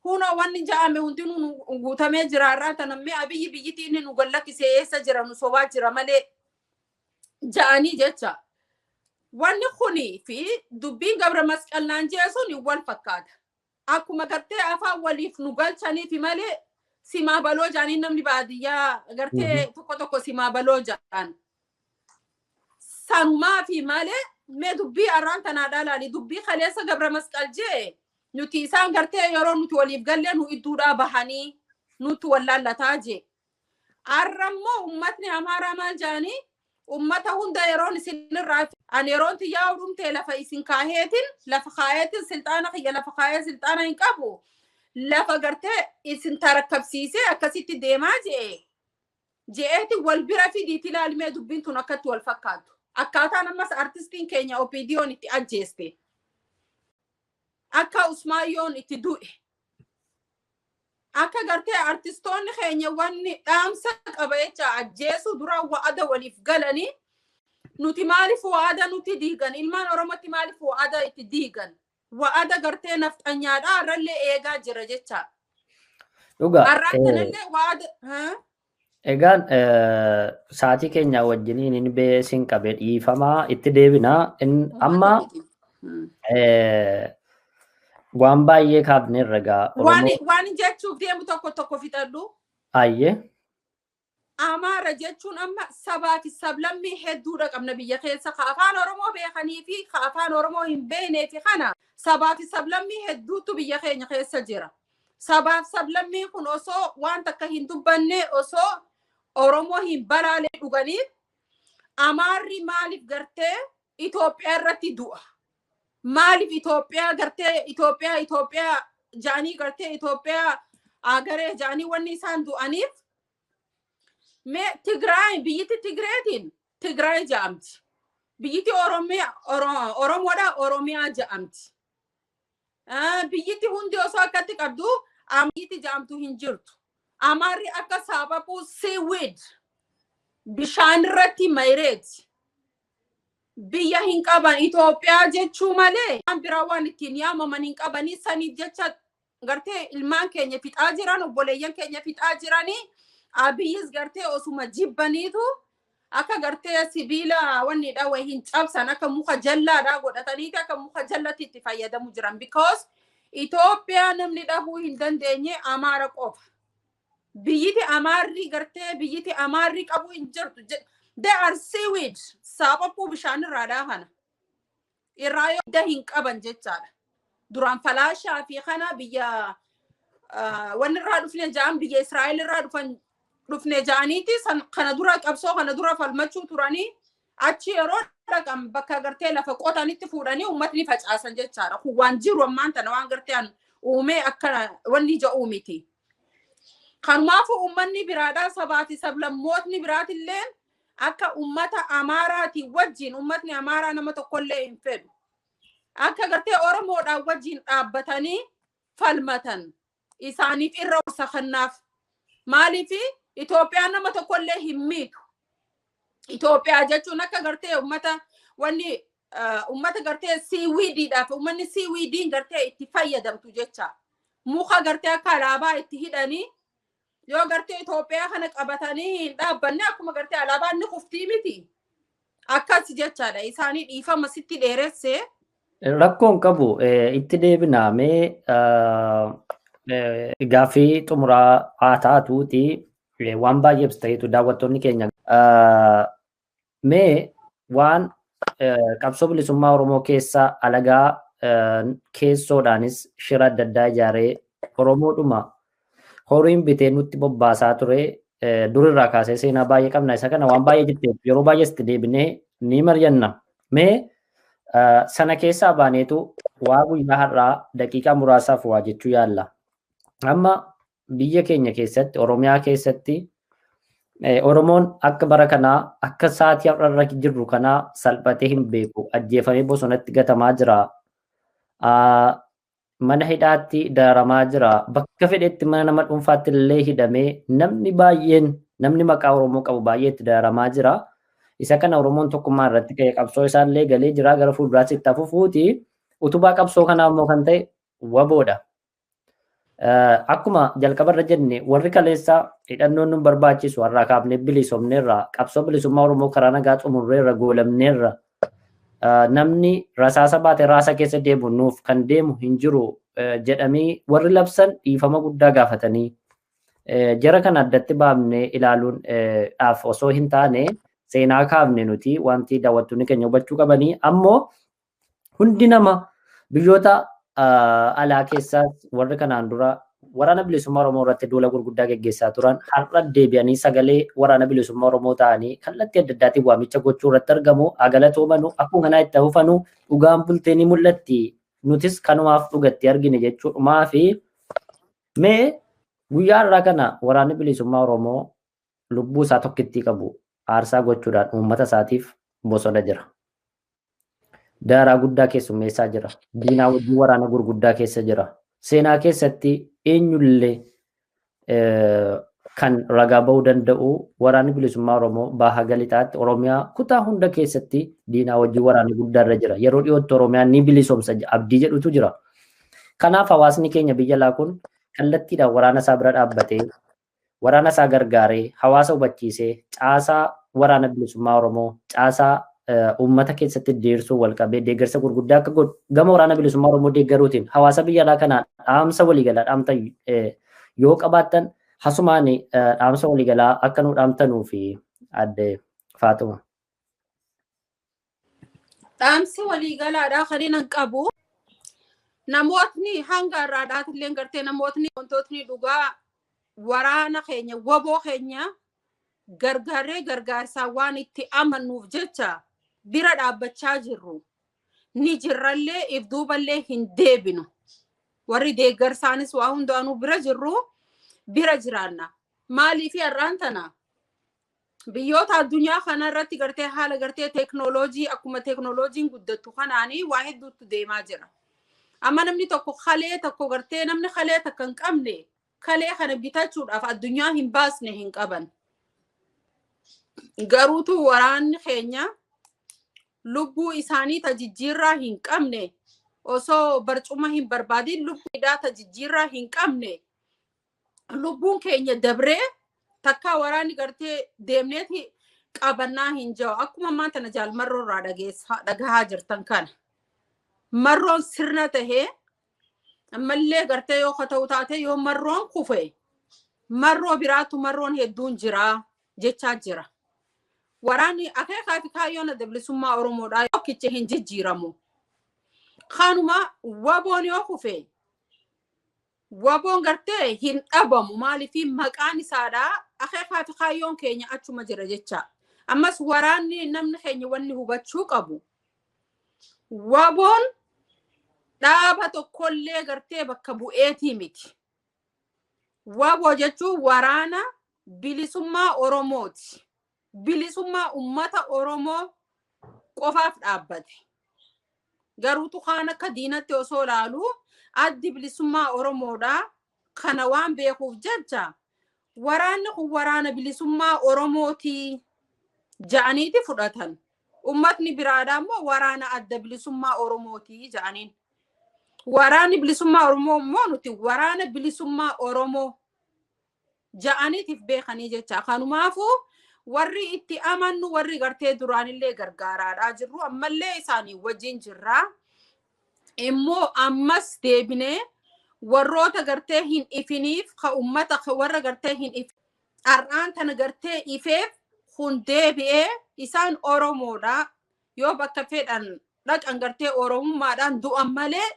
Huno wanni jaame hundinuu guutamee jira irraa tanammee abiyyi biyyitiin nu gallakkisee eessa jira nu sobaa jira malee jaanii jecha. Wanni kuni fi dubbiin gabra masqalnaan jeesuun wal fakkaata. Akkuma gartee afaan waliif nu galchaniifi malee simaa baloo jaanii namni baadiyyaa gartee tokko simaa baloo jaan. Sanumaa fi malee mee dubbii arraan tanaa dhaalaani dubbii kaleessa gabra masqal jee nuti isaan gartee yeroo nuti waliif gallee nu idduudhaa bahanii nuti wallaallataa jee. Arrammoo ummatni amaaraa maal jaanii ummata hunda yeroon isinirraa an yeroon tiyyaa urumtee lafa isin kaaheetin lafa kaaheetin silxaana kiyya lafa kaahee silxaana hin qabu lafa gartee isin tarakkabsiisee akkasitti deemaa je'eeti wal bira fidiiti ilaalimee dubbiin tun akkatti wal fakkaatu. Akkaataan ammas artistiin keenya OPDO'n itti ajjeeste. Akka Usmaayyoon itti du'e. Akka gartee artistoonni keenya wanni dhaamsa qaba jecha ajjeesu dura wa'ada waliif galanii nuti maaliif wa'ada nuti diigan ilmaan Oromootti maaliif wa'ada itti diigan wa'ada gartee nafxanyaadha irrallee eegaa jira jecha. Dhugaa. Arraantanillee wa'ada egaan saatii keenya wajjiniin hin beesin qabe dhiifamaa itti deebinaa amma waan baay'ee kaafne ragaa waan jechuuf deemu tokko fixadhu. Ayyee. Amaara jechuun amma sabaa fi sablammii hedduudha qabna biyya keessa ka afaan Oromoo beekanii fi ka afaan Oromoo hin beeknee fi kana sabaa fi sablammii hedduutu biyya keenya keessa jira. Sabaa fi sablammii kun osoo waan takka hin dubbanne osoo Oromoo hin balaalee dhuganiif Amaarri maaliif gartee Itoophiyaa irratti du'a? Maaliif Itoophiyaa gartee Itoophiyaa jaanii gartee Itoophiyaa agaree jaanii wanni isaan du'aniif me Tigraay biyyiti Tigreetiin Tigraay jaamti. Biyyiti Oromoodha Oromiyaa jaamti. Biyyiti hundi osoo akkatti qabdu biyyiti jaamtu hin jirtu. Amaarri akka sababu seaweed bishaan irratti mayreeti. Biyya hin qaban Itoophiyaa jechuu malee waan biraa waan ittiin yaamaman hin qabanii saniif jecha gartee ilmaan keenya fixaa jiran obboleeyyan keenya fixaa jiranii abiyyis gartee osuma jibbaniitu akka gartee sibiila wanni dha way hin cabsan akka muka jallaadha godhatanii akka muka jallatti itti fayyadamu jiran because Itoophiyaa namni dhabuu hin dandeenye Amaara qofa. Biyyiti Amaarri gartee biyyiti Amaarri qabu hin jirtu. They are seaweed. Sababu bishaan irraa dhaahana. Irraa yoo hin qaban jechaadha. Duraan falaashaa fi kana biyya wanni irraa dhufne ja'an biyya Israa'el irraa dhufne ja'aniiti kana dura qabsoo kana dura falmachuu turanii achi yeroo dhaqan bakka gartee lafa qotanitti fuudhanii uummatni facaasan jechaadha. Kun waan jiru ammaan tana waan gartee uumee akka wanni ja'uu miti. Kanumaafu uummanni biraadhaa sabaa fi sablammootni biraatillee akka ummata Amaaraati wajjin ummatni Amaaraa nama tokkollee hin fedhu. Akka gartee Oromoodhaan wajjin dhaabbatanii falmatan isaaniif irra sakhannaaf. Maaliif Itoophiyaa nama tokkollee hin miitu. Itoophiyaa jechuun akka gartee ummata gartee seaweediidhaaf ummanni seaweediin gartee itti fayyadamtu jecha. Muka gartee akka alaabaa itti hidhanii yoo gartee Itoophiyaa kana qabatanii hin dhaabbanne akkuma gartee alaabaan ni kuftii miti. Akkas jechaadha isaanii dhiifama sitti dheeresse. Rakkoon qabu itti deebinaamee gaaffii xumuraa haa taatuuti waan baay'ees ta'etu daawwattoonni keenya mee waan qabsoo bilisummaa Oromoo keessa alagaa keessoodhaanis shira adda addaa ijaaree Oromoodhuma horiin bitee nutti bobbaasaa ture durirraa kaasee seenaa baay'ee qabna isa kana waan baay'ee jetteef yeroo baay'ee itti deebinee ni mari'anna. Mee sana keessaa baaneetu waa guyyaa har'aa daqiiqaa muraasaaf waa jechuu yaalla. Amma biyya keenya keessatti Oromiyaa keessatti Oromoon akka bara kanaa akka sa'aatii har'arra jirru kanaa salphatee hin beeku ajjeefamee bosonatti gatamaa jira. Mana hidhaatti dararamaa jira. Bakka fedhetti mana nama dhuunfaatti illee hidhamee namni baay'een namni maqaa Oromoo qabu baay'ee itti dararamaa jira. Isa kana Oromoon tokkummaa irratti ka'ee qabsoo isaallee galee jira gara fuulduraatti itti fufuuti. Utubaa qabsoo kanaa immoo kan ta'e waboodha. Akkuma jalqabarra jenne warri kaleessaa hidhannoon nu barbaachisu har'aa kaafnee bilisoomneerra qabsoo bilisummaa Oromoo karaa nagaa xumurreerra goolamneerra namni rasaasa baate raasa keessa deemu nuuf kan deemu hin jiru jedhamii warri labsan dhiifama guddaa gaafatanii jara kan addatti baafnee ilaaluun dhaaf osoo hin taane seenaa kaafne nuti wanti daawwattoonni keenya hubachuu qabanii ammoo hundi nama biyyoota alaa keessaas warri kanaan dura waraana bilisummaa Oromoo irratti duula gurguddaa geggeessaa turan har'a deebi'anii sagalee waraana bilisummaa Oromoo ta'anii kallattii adda addaatiin waamicha gochuu irratti argamu agalatoomanu akkuma kanaa itti hufanu dhugaan bultee ni mul'atti nutis kanumaaf dhugatti argine jechuudhumaa fi mee guyyaa irraa kana waraanni bilisummaa Oromoo lubbuu isaa tokkittii qabu aarsaa gochuudhaan uummata isaatiif bosona jira. Daaraa guddaa keessummeessaa jira. Diinaa wajjin waraana gurguddaa keessa jira. Seenaa keessatti eenyullee kan ragaa bahuu danda'u waraanni bilisummaa Oromoo baha galixaatti Oromiyaa kutaa hunda keessatti diinaa wajjin waraana guddaarra jira. Yeroo dhiyootti Oromiyaan ni bilisoomsa abdii jedhutu jira. Kanaaf hawaasni keenya biyya alaa kun kallattiidhaan waraana isaa bira dhaabbatee waraana isaa gargaaree hawaasa hubachiisee caasaa waraana bilisummaa Oromoo caasaa uummata keessatti deersuu wal qabee deeggarsa gurguddaa akka godhu gama waraana bilisummaa Oromoo deeggaruutiin hawaasa biyya alaa kanaan dhaamsa waliigalaa dhaamtan yoo qabaattan hasumaan dhaamsa waliigalaa akka nu dhaamtanuu fi adde Faatuma. Dhaamsi waliigalaadhaa kan hin qabu namootni hanga irraadhaati illee gartee namootni wantootni dhugaa waraana keenya waboo keenya gargaaree gargaarsaa waan itti amannuuf jecha bira dhaabbachaa jirru ni jirrallee if duuballee hin deebinu warri deeggarsaanis waa hundaanuu bira jirru bira jiraanna maalii fi har'aan tana biyyoota addunyaa kana irratti gartee haala gartee teeknooloojii akkuma teeknooloojiin guddattu kanaanii waa hedduutu deemaa jira amma namni tokko kalee tokko gartee namni kalee takka hin qabne kalee kana bitachuudhaaf addunyaa hin baasne hin qaban garuutu waraanni keenya lubbuu isaanii tajijjiirraa hin qabne osoo barcuma hin barbaadin lubbuudhaa tajijjiirraa hin qabne lubbuun keenya dabree takka waraanni gartee deemneeti qabannaa hin jiru akkuma maanta na jaalmarroo irraa dhagahaa jirtan kana marroon sirna tahee ammallee gartee yoo ta'u taate yoo marroon kufe marroo biraatu marroon hedduun jira jechaa jira. Waraanni akeekaa fi kaayyoon adda bilisummaa Oromoodhaa yookiin hin jijjiiramu. Kanuma waboon yoo kufe waboon gartee hin dhabamu maaliif maqaan isaadhaa akeekaa fi kaayyoon keenya achuma jira jecha. Ammas waraanni namni keenya wanni hubachuu qabu. Waboon dhaaba tokkollee gartee bakka bu'eetii miti. Waboo jechuun waraana bilisummaa Oromooti. Bilisummaa ummata Oromoo qofaaf dhaabbate. Garuutu kaan akka diinatti osoo ilaalu addi bilisummaa Oromoodhaa kana waan beekuuf jecha waraanni kun waraana bilisummaa Oromootii ja'aniiti fudhatan. Ummatni biraadhaa immoo waraana adda bilisummaa Oromootii ja'aniin. Waraanni bilisummaa Oromoo immoo nuti waraana bilisummaa Oromoo ja'aniitiif beekanii jecha. Kanumaafuu warri itti amannu warri gartee duraanillee gargaaraadhaa jirru ammallee isaanii wajjin jirra. Immoo ammas deebinee warroota gartee hin ifiniif ka ummata warra gartee hin if har'aan tana gartee ifeef kun deebi'ee isaan Oromoodha yoo bakka fedhan dhaqan gartee Oromummaadhaan du'an malee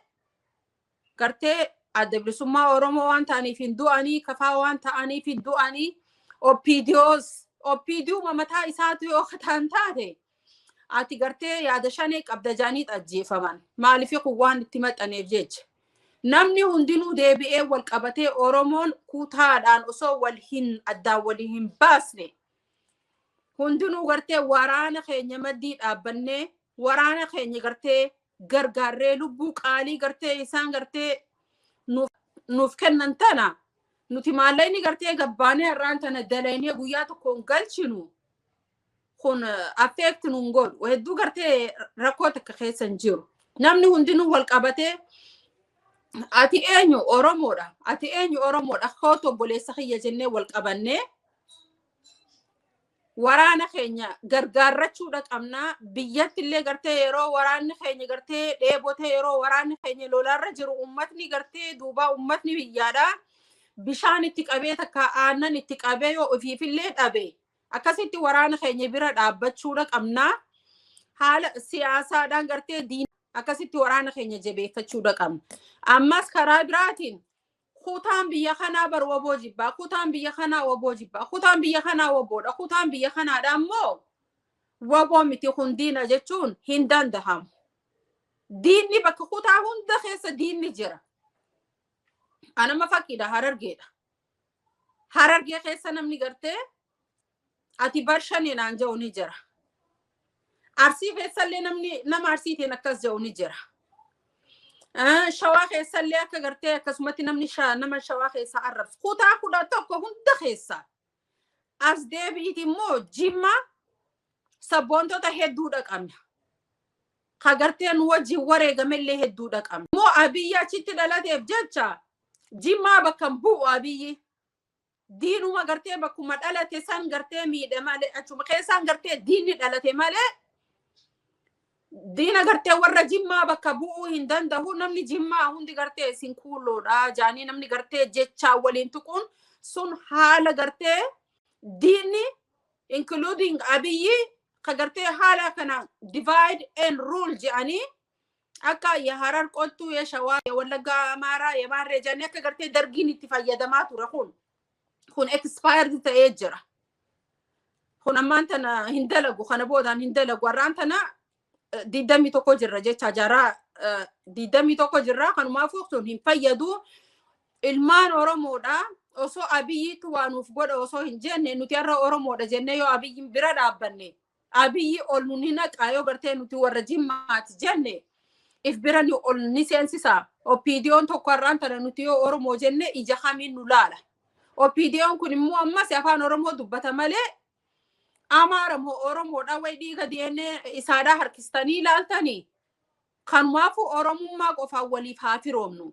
gartee adda bilisummaa Oromoo waan ta'aniif hin du'anii, kafaa waan ta'aniif hin du'anii, OPDO mataa isaatu yoo kataan taate ati gartee yaada shanee qabda jaanii ajjeefaman. Maaliif kun waan itti maxxaneef jecha. Namni hundinuu deebi'ee wal qabatee Oromoon kutaadhaan osoo addaan wal hin baasne hundinuu gartee waraana keenya maddii dhaabbannee waraana keenya gartee gargaarree lubbuu qaalii gartee isaan gartee nuuf kennan tana nuti maallaqni gartee gabbaanee irraan tana dalaynee guyyaa tokkoon galchinu kun affeekti nuun godhu hedduu gartee rakkoo takka keessa hin jiru. Namni hundinuu wal qabatee ati eenyu Oromoodha kootu obboleessa kiyya jennee wal qabannee waraana keenya gargaarrachuudha qabnaa. Biyyatti illee gartee yeroo waraanni keenya gartee dheebote yeroo waraanni keenya lolaarra jiru ummatni gartee duubaa ummatni biyyaadha bishaan itti qabee takka aannan itti qabee yoo ofiifillee dhabe akkasitti waraana keenya bira dhaabbachuudha qabnaa. Haala siyaasaadhaan gartee diin akkasitti waraana keenya jabeeffachuudha qabna. Ammas karaa biraatiin kutaan biyya kanaa bar waboo jibbaa, kutaan biyya kanaa waboo jibbaa, kutaan biyya kanaa waboodha, kutaan biyya kanaadha ammoo waboo miti kun diina jechuun hin dandahamu. Diinni bakka kutaa hunda keessa diinni jira. Anama fakkiidha Harargeedha. Harargee keessa namni gartee ati bar shaninaan jedhu ni jira. Arsii keessallee nama arsiitiin akkas jedhu ni jira. Shawaa keessallee akka gartee akkasumatti nama shawaa keessa arrabsu kutaa kudha tokko hunda keessa as deebiiti immoo Jimmaa sabboontota hedduudha qabna. Ka gartee nu wajjin wareegamellee hedduudha qabna. Immoo Abiyyi achitti dhalateef jecha Jimmaa bakka bu'u Abiyyi diinuma gartee bakkuma dhalate san gartee miidhe malee achuma keessaan gartee diinni dhalate malee diina gartee warra Jimmaa bakka bu'uu hin danda'u. Namni Jimmaa hundi gartee isin kuuloodha jaanii namni gartee jecha waliin tuquun sun haala gartee diinni including Abiyyi ka gartee haala kana divide and rule jedhanii akka ya Harar qottuu ya Shawaa ya Wallaggaa Amaaraa ya Baarree jennee akka gartee dargiin itti fayyadamaa ture kun expired ta'ee jira. Kun ammaan tana hin dalagu kana boodaan hin dalagu warraan tana diddamii tokko jirra jecha jaraa diddamii tokko jirra kanumaaf sun hin fayyadu. Ilmaan Oromoodha osoo Abiyyiitu waanuuf godha osoo hin jenne nuti har'a Oromoodha jennee yoo Abiyyiin bira dhaabbanne Abiyyi ol nu ni naqaa yoo gartee nuti warra Jimmaati jenne if bira ni ol ni seensisa. OPDO'n tokko har'aan tana nuti yoo Oromoo jenne ija kamiin nu laala. OPDO'n kun immoo ammas afaan Oromoo dubbata malee Amaara moo Oromoodha way dhiiga DNA isaadhaa harkistanii ilaaltanii kanumaafu Oromummaa qofaan waliif haa firoomnu.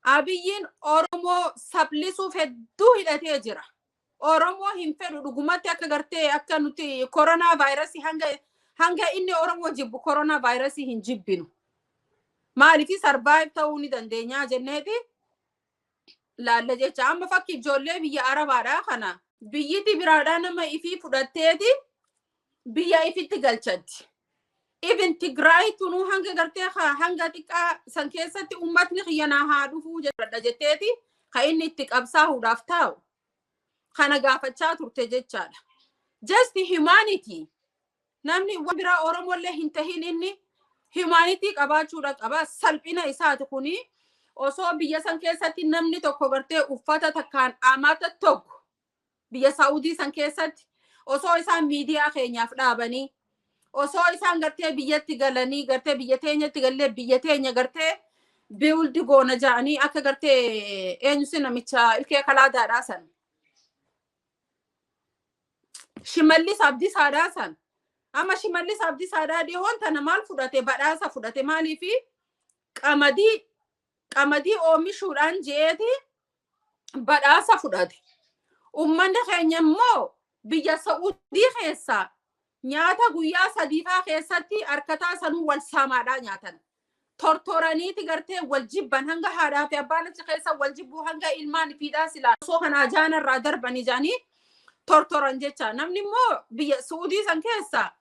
Abiyyiin Oromoo saplisuuf hedduu hidhatee jira. Oromoo hin fedhu dhugumatti akka gartee akka nuti koronaa vaayirasii hanga inni Oromoo jibbu koronaa vaayirasii hin jibbinu. Maaliif survive ta'uu ni dandeenya jenneeti laalla jecha amma fakki ijoollee biyya Arabaadhaa kana biyyiti biraadhaa nama ifii fudhatteeti biyya ifitti galchatti. Even Tigraay tunuu hanga gartee hanga xiqqaa san keessatti ummatni xiyyanaa haa dhufuu jedha jetteeti ka inni itti qabsaahuudhaaf taa'u kana gaafachaa turte jechaadha. Just humanity namni waan biraa Oromollee hin tahin inni humanity qabaachuudha qaba. Salphina isaati kuni osoo biyya san keessatti namni tokko gartee uffata takkaan amata tokko biyya Saawudii san keessatti osoo isaan miidiyaa keenyaaf dhaabanii osoo isaan gartee biyyatti galanii gartee biyya teenyatti galee biyya teenya gartee build goona jaanii akka gartee eenyusi namicha ilkee kalaadaadhaa san Shimallis Abdiisaadhaa san amma Shimallis Abdiisaadhaa dhiyoon tana maal fudhate badhaasa fudhate maaliifi qamadii oomishuudhaan jeeti badhaasa fudhate. Ummanni keenya immoo biyya Saa'udii keessaa nyaata guyyaa sadiifaa keessatti harkataa sanuu wal saamaadhaa nyaatan. Tortoraniiti gartee wal jibban hanga haadhaa fi abbaan achi keessa wal jibbuu hanga ilmaan fiidhaa silaa osoo kanaa jaanarraa darbanii jaanii tortoran jecha. Namni immoo biyya Saa'udii san keessa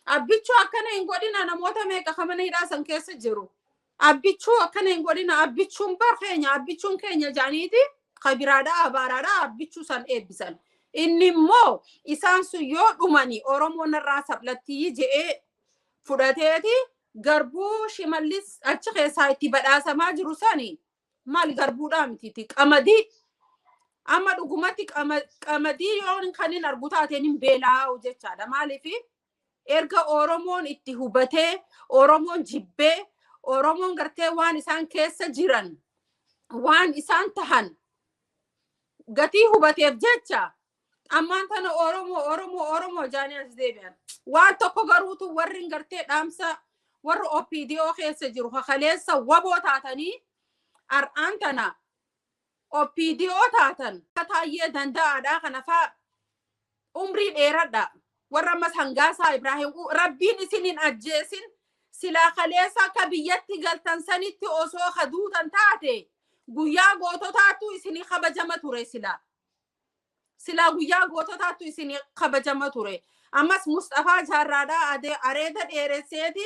abbichuu akkana hin godhina namoota meeqa kamana hidhaa san keessa jiru. abbichuu akkana hin godhina abbichuun bar keenya abbichuun keenya jaaniiti kabiraadhaa abaaraadhaa abbichuu san eebbisan inni immoo isaan sun yoo dhumani oromoon irraa sablattii je'ee fudhateeti garbuu shimallis achi keessaa itti badhaasamaa jiru sani maal garbuudhaa miti qamadii amma dhugumatti qamadii yoon kan hin argu taateen hin beelaa'u jechaadha maaliif erga oromoon itti hubatee oromoon jibbee oromoon gartee waan isaan keessa jiran waan isaan tahan gatii hubateef jecha ammaan tana oromoo jaanii as deebi'an waan tokko garuutu warri gartee dhaamsa warri OPDO keessa jiru kakaleessa waboo taatanii ar'aan tana OPDO taatan kataayyee danda'aadha kanafaa umrii dheeradha warra ammas hangaasaa Ibrahim rabbiin isinin ajjeesin silaa kaleessa akka biyyatti galtan sanitti osoo kaduutan taate guyyaa goototaatu isinii kabajama ture silaa guyyaa goototaatu isinii kabajama ture ammas Mustafaa Jaarraadhaa areeda dheeresseeti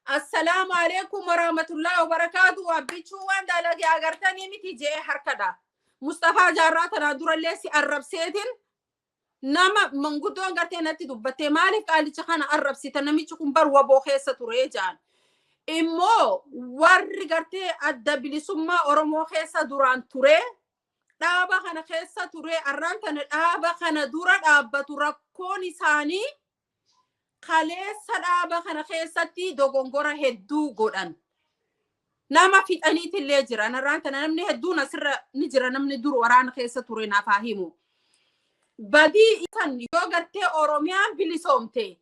assalaamu alaykum warahmatullahi wabarakaatu abbichuu waan dalage agartanii miti jee harkadha Mustafaa Jaarraa tanaa durallee si arrabseetin nama manguddoon gartee natti dubbattee maaliif qaalicha kana arrabsita namichi kun bar waboo keessa ture jaan immoo warri gartee adda bilisummaa oromoo keessa duraan ture dhaaba kana keessa ture arraan tana dhaaba kana dura dhaabbatu rakkoon isaanii kaleessa dhaaba kana keessatti dogongora hedduu godhan nama fixaniitillee jiran arraan tana namni hedduun asirra ni jira namni dur waraana keessa ture naaf haa himu badii isan yoo gartee oromiyaan bilisoomte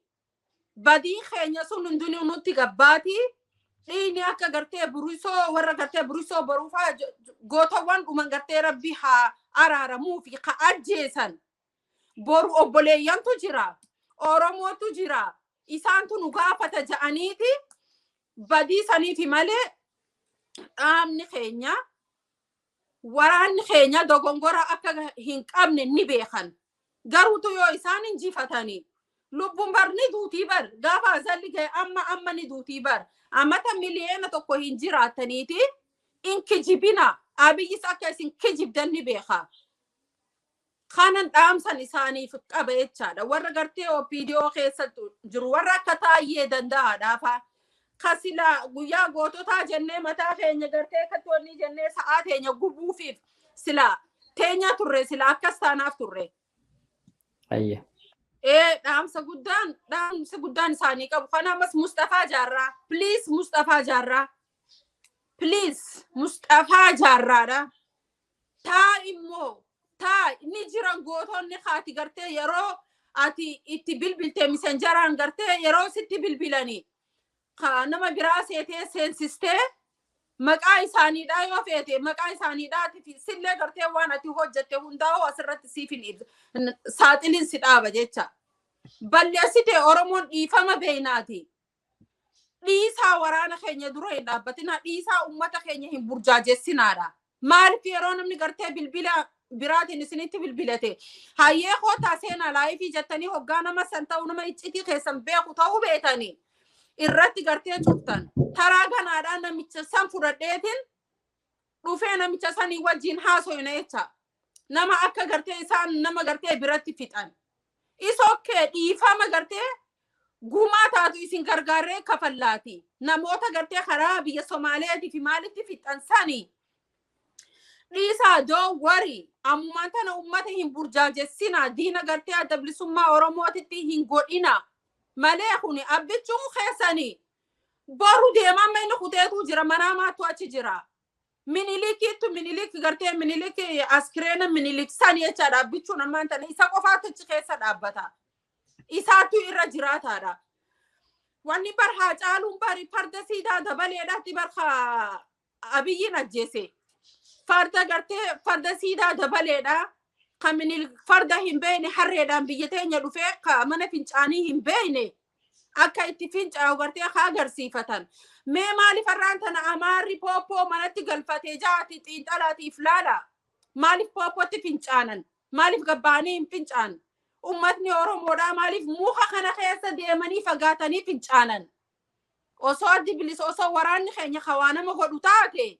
badii keenya sun hundinuu nutti gabbaati dhiini akka gartee burisoo warra gartee burisoo baruufaa gootawwan dhuman gartee rabbi haa araaramuu fi ka ajjeesan boru obboleeyyantu jira oromootu jira isaantu nu gaafata ja'aniiti badii saniifi malee dhaabni keenya waraanni keenya dogongora akka hin qabne ni beekan garuutu yoo isaan injifatanii lubbuun bar ni duutii bar gaafa azalli ga'e amma ni duutii bar ammata miliyeena tokko hin jiraataniiti in kijibina abiyyis akka isin kijibdan ni beeka kanan dhaamsan isaaniif qaba jechaadha warra gartee OPDO keessatti jiru warra akka taayyee danda'aadhaafa kasila guyyaa goototaa jennee mataa keenya gartee kattoonni jennee sa'aa teenya gubuufiif sila teenya turre sila akkas taanaaf turre ayya dhaamsa guddaan isaanii qabu kanamas Mustafaa Jaarraa please Mustafaa Jaarraa please Mustafaa Jaarraadha taa immoo taa ni jiran gootonni kaati gartee yeroo ati itti bilbilte messengeraan gartee yeroo sitti bilbilanii nama biraa seetee seensistee maqaa isaaniidhaa yoo feete maqaa isaaniidhaati fi sillee gartee waan ati hojjette hundaa'u asirratti siifin saaxiliin si dhaaba jecha balleessite oromoon dhiifama beeynaati dhiisaa waraana keenya dura hin dhaabbatina dhiisaa ummata keenya hin burjaajessinaadha maaliif yeroo namni gartee bilbila biraatiin isinitti bilbilate hayyee kootaa seenaa laayifii jettanii hoggaa nama san ta'u nama iccitii keessan beeku ta'uu beetanii irratti gartee cuftan taraa ganaadhaan namicha san fudhadheetiin dhufee namicha sanii wajjin haasoyna jecha nama akka gartee isaan nama gartee biratti fixan isokkee dhiifama gartee gumaa taatu isin gargaaree kafallaati namoota gartee karaa biyya Somaaleetii fi maalitti fixan sanii dhiisaa doo wari ammumaan tana ummata hin burjaajessina diina gartee adda bilisummaa oromootitti hin godhina malee kuni abbichuun keessanii boru deemaa inni kuteetu jira manaamaatu achi jira minilikii gartee minilikii askireena minilik san jechaadha abbichuun ammaan tana isa qofaatu achi keessa dhaabbata isaatu irra jiraataadha wanni bar haa caaluun bari farda siidaa dabaleedhaatti bar abiyyiin ajjeese farda gartee farda siidaa dabaleedha kaminil farda hin beeyne harreedhaan biyya teenya dhufee ka mana fincaanii hin beeyne akka itti fincaa'u gartee haa agarsiifatan mee maaliif arraan tana amaarri pooppoo manatti galfatee jaati xiinxalaatiif laala maaliif pooppootti fincaanan maaliif gabbaanii hin fincaan ummatni oromoodhaa maaliif muka kana keessa deemanii fagaatanii fincaanan osoo addi bilis osoo waraanni keenya kawaanama godhu taate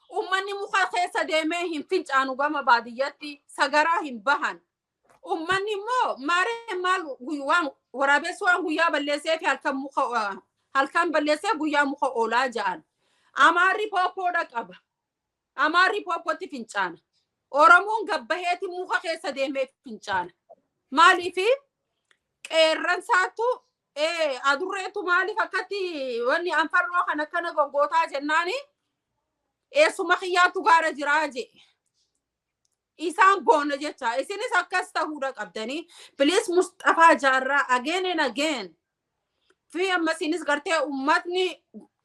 ummanni muka keessa deemee hin fincaanu gama baadiyyatti sagaraa hin bahan ummanni immoo maaree maal waan waraabessu waan guyyaa balleessee fi halkan balleessee guyyaa muka oolaa ja'an amaarri pooppoodha qaba amaarri pooppootti fincaana oromoon gabbaheeti muka keessa deemee fincaana maaliifi qeerransaatu adurreetu maaliif akkatti wanni anfarroo kan akkana gongootaa jennaani eessuma xiyyaatu gaara jiraa je isaan boona jecha isinis akkas ta'uudha qabdanii please Mustafaa Jaarraa again and again fi ammasinis gartee ummatni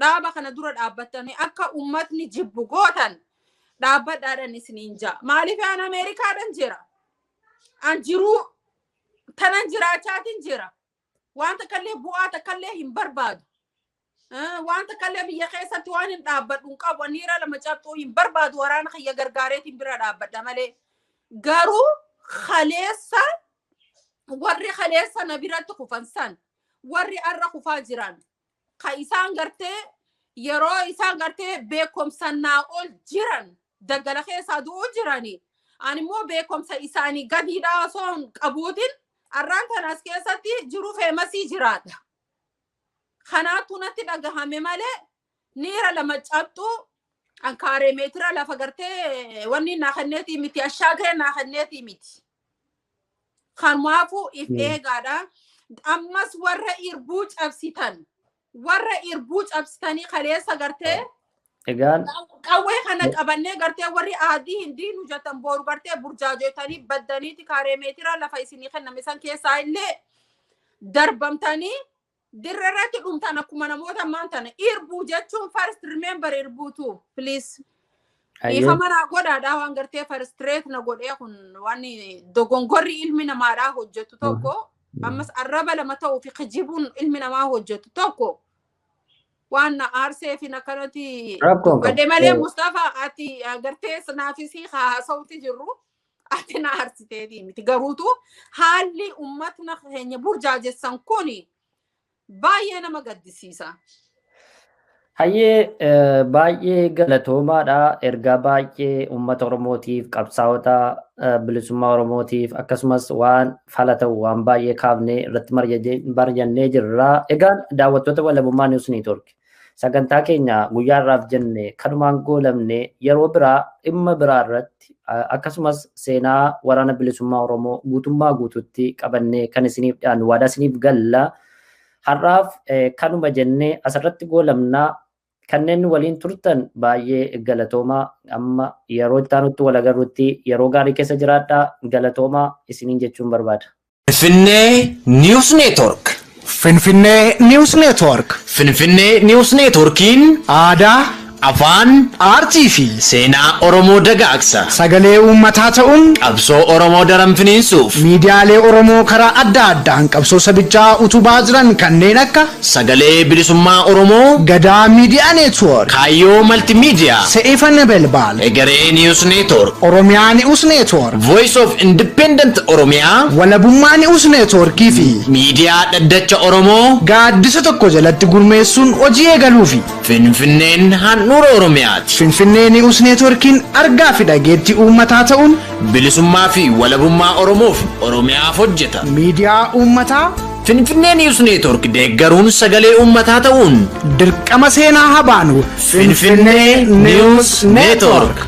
dhaaba kana dura dhaabbatanii akka ummatni jibbu gootan dhaabbadhaadhan isiniin jaa maaliif aan Ameerikaadhan jira an jiruu tanan jiraachaatiin jira wanta kallee bu'aa takkallee hin barbaadu wanta kallee biyya keessatti waan hin dhaabbadhu qabu aniira lama cabxuu hin barbaadu waraana kiyya gargaareetiin bira dhaabbadha malee garuu khaleessa warri khaleessa na biratti kufansan warri arra kufaa jiran ka isaan gartee yeroo isaan gartee beekomsannaa ol jiran daggala keessaa du'uu jiranii ani immoo beekomsa isaanii gadiidhaa osoo hin qabuutin arraan kanas keessatti jiru feemasii jiraadha kanaatu natti dhagahame malee niira lama cabxuu ankaaree meetira lafa gartee wanni naakanneetii miti ashaagee naakanneetii miti kanumaafu if eegaadha ammas warra irbuu cabsitanii kaleessa gartee egaan qawwee kana qabannee gartee warri aadii hindiinu jatan booru gartee burjaajootanii baddaniiti kaaree meetira lafa isinii kenname san keessaa illee darbamtanii dirrarratti dhumtan akkuma namoota maantana irbuu jechuun first remember irbuutu please ifa mana godhaadhaa waan gartee first rate na godhee kun waan dogongorri ilmi namaadhaa hojjetu tokko ammas arraba lama ta'uu fi kijibuun ilmi namaa hojjetu tokko waan na aarsee fi nakanati gadde malee Mustafaa ati gartee sanaafisii haasawti jirru ati na aarsiteetii miti garuutu haalli ummatna keenya burjaajessan kuni baay'ee nama gaddisiisa. Hayyee baay'ee galatoomaadha ergaa baay'ee uummata Oromootiif qabsaa'ota bilisummaa Oromootiif akkasumas waan fala ta'u waan baay'ee kaafnee irratti mari'annee jirra. Egaan daawwattoota walabummaa News Network sagantaa keenya guyyaa irraaf jenne kanumaan goolamne yeroo biraa dhimma biraa irratti akkasumas seenaa waraana bilisummaa Oromoo guutummaa guututti qabannee kan isiniif dhiyaannu waadaa isiniif galla. Har'aaf kanuma jennee asirratti goolamnaa kanneen waliin turtan baay'ee galatoomaa amma yeroo itti aanutti wal agarrutti yeroo gaarii keessa jiraadhaa galatoomaa isiniin jechuun barbaada. Finfinnee News Network. Finfinnee News Network. Finfinnee News Networkiin aadaa, afaan, aartii fi seenaa Oromoo dagaagsa. sagalee uummataa ta'uun Qabsoo Oromoo daran finiinsuuf miidiyaalee Oromoo karaa adda addaan qabsoo sabichaa utubaa jiran kanneen akka sagalee bilisummaa Oromoo, Gadaa Miidiyaa Neetwoork, Kaayyoo Maltiimiidiyaa, Se'ifan Belbaal, Egeree News Network, Oromiyaa News Network, Voice of Independent Oromiyaa, Walabummaa News Networkii fi Miidiyaa Dhaddacha Oromoo, gaaddisa tokko jalatti gurmeessuun hojii eegaluufi Finfinneen handhuura Oromiyaati. Finfinnee News Networkiin argaa fi dhageettii uummataa ta'uun Bilisummaa fi walabummaa Oromoof Oromiyaaf hojjeta. miidiyaa uummataa Finfinnee News Network deeggaruun sagalee uummataa ta'uun dirqama seenaa habaanu Finfinnee News Network.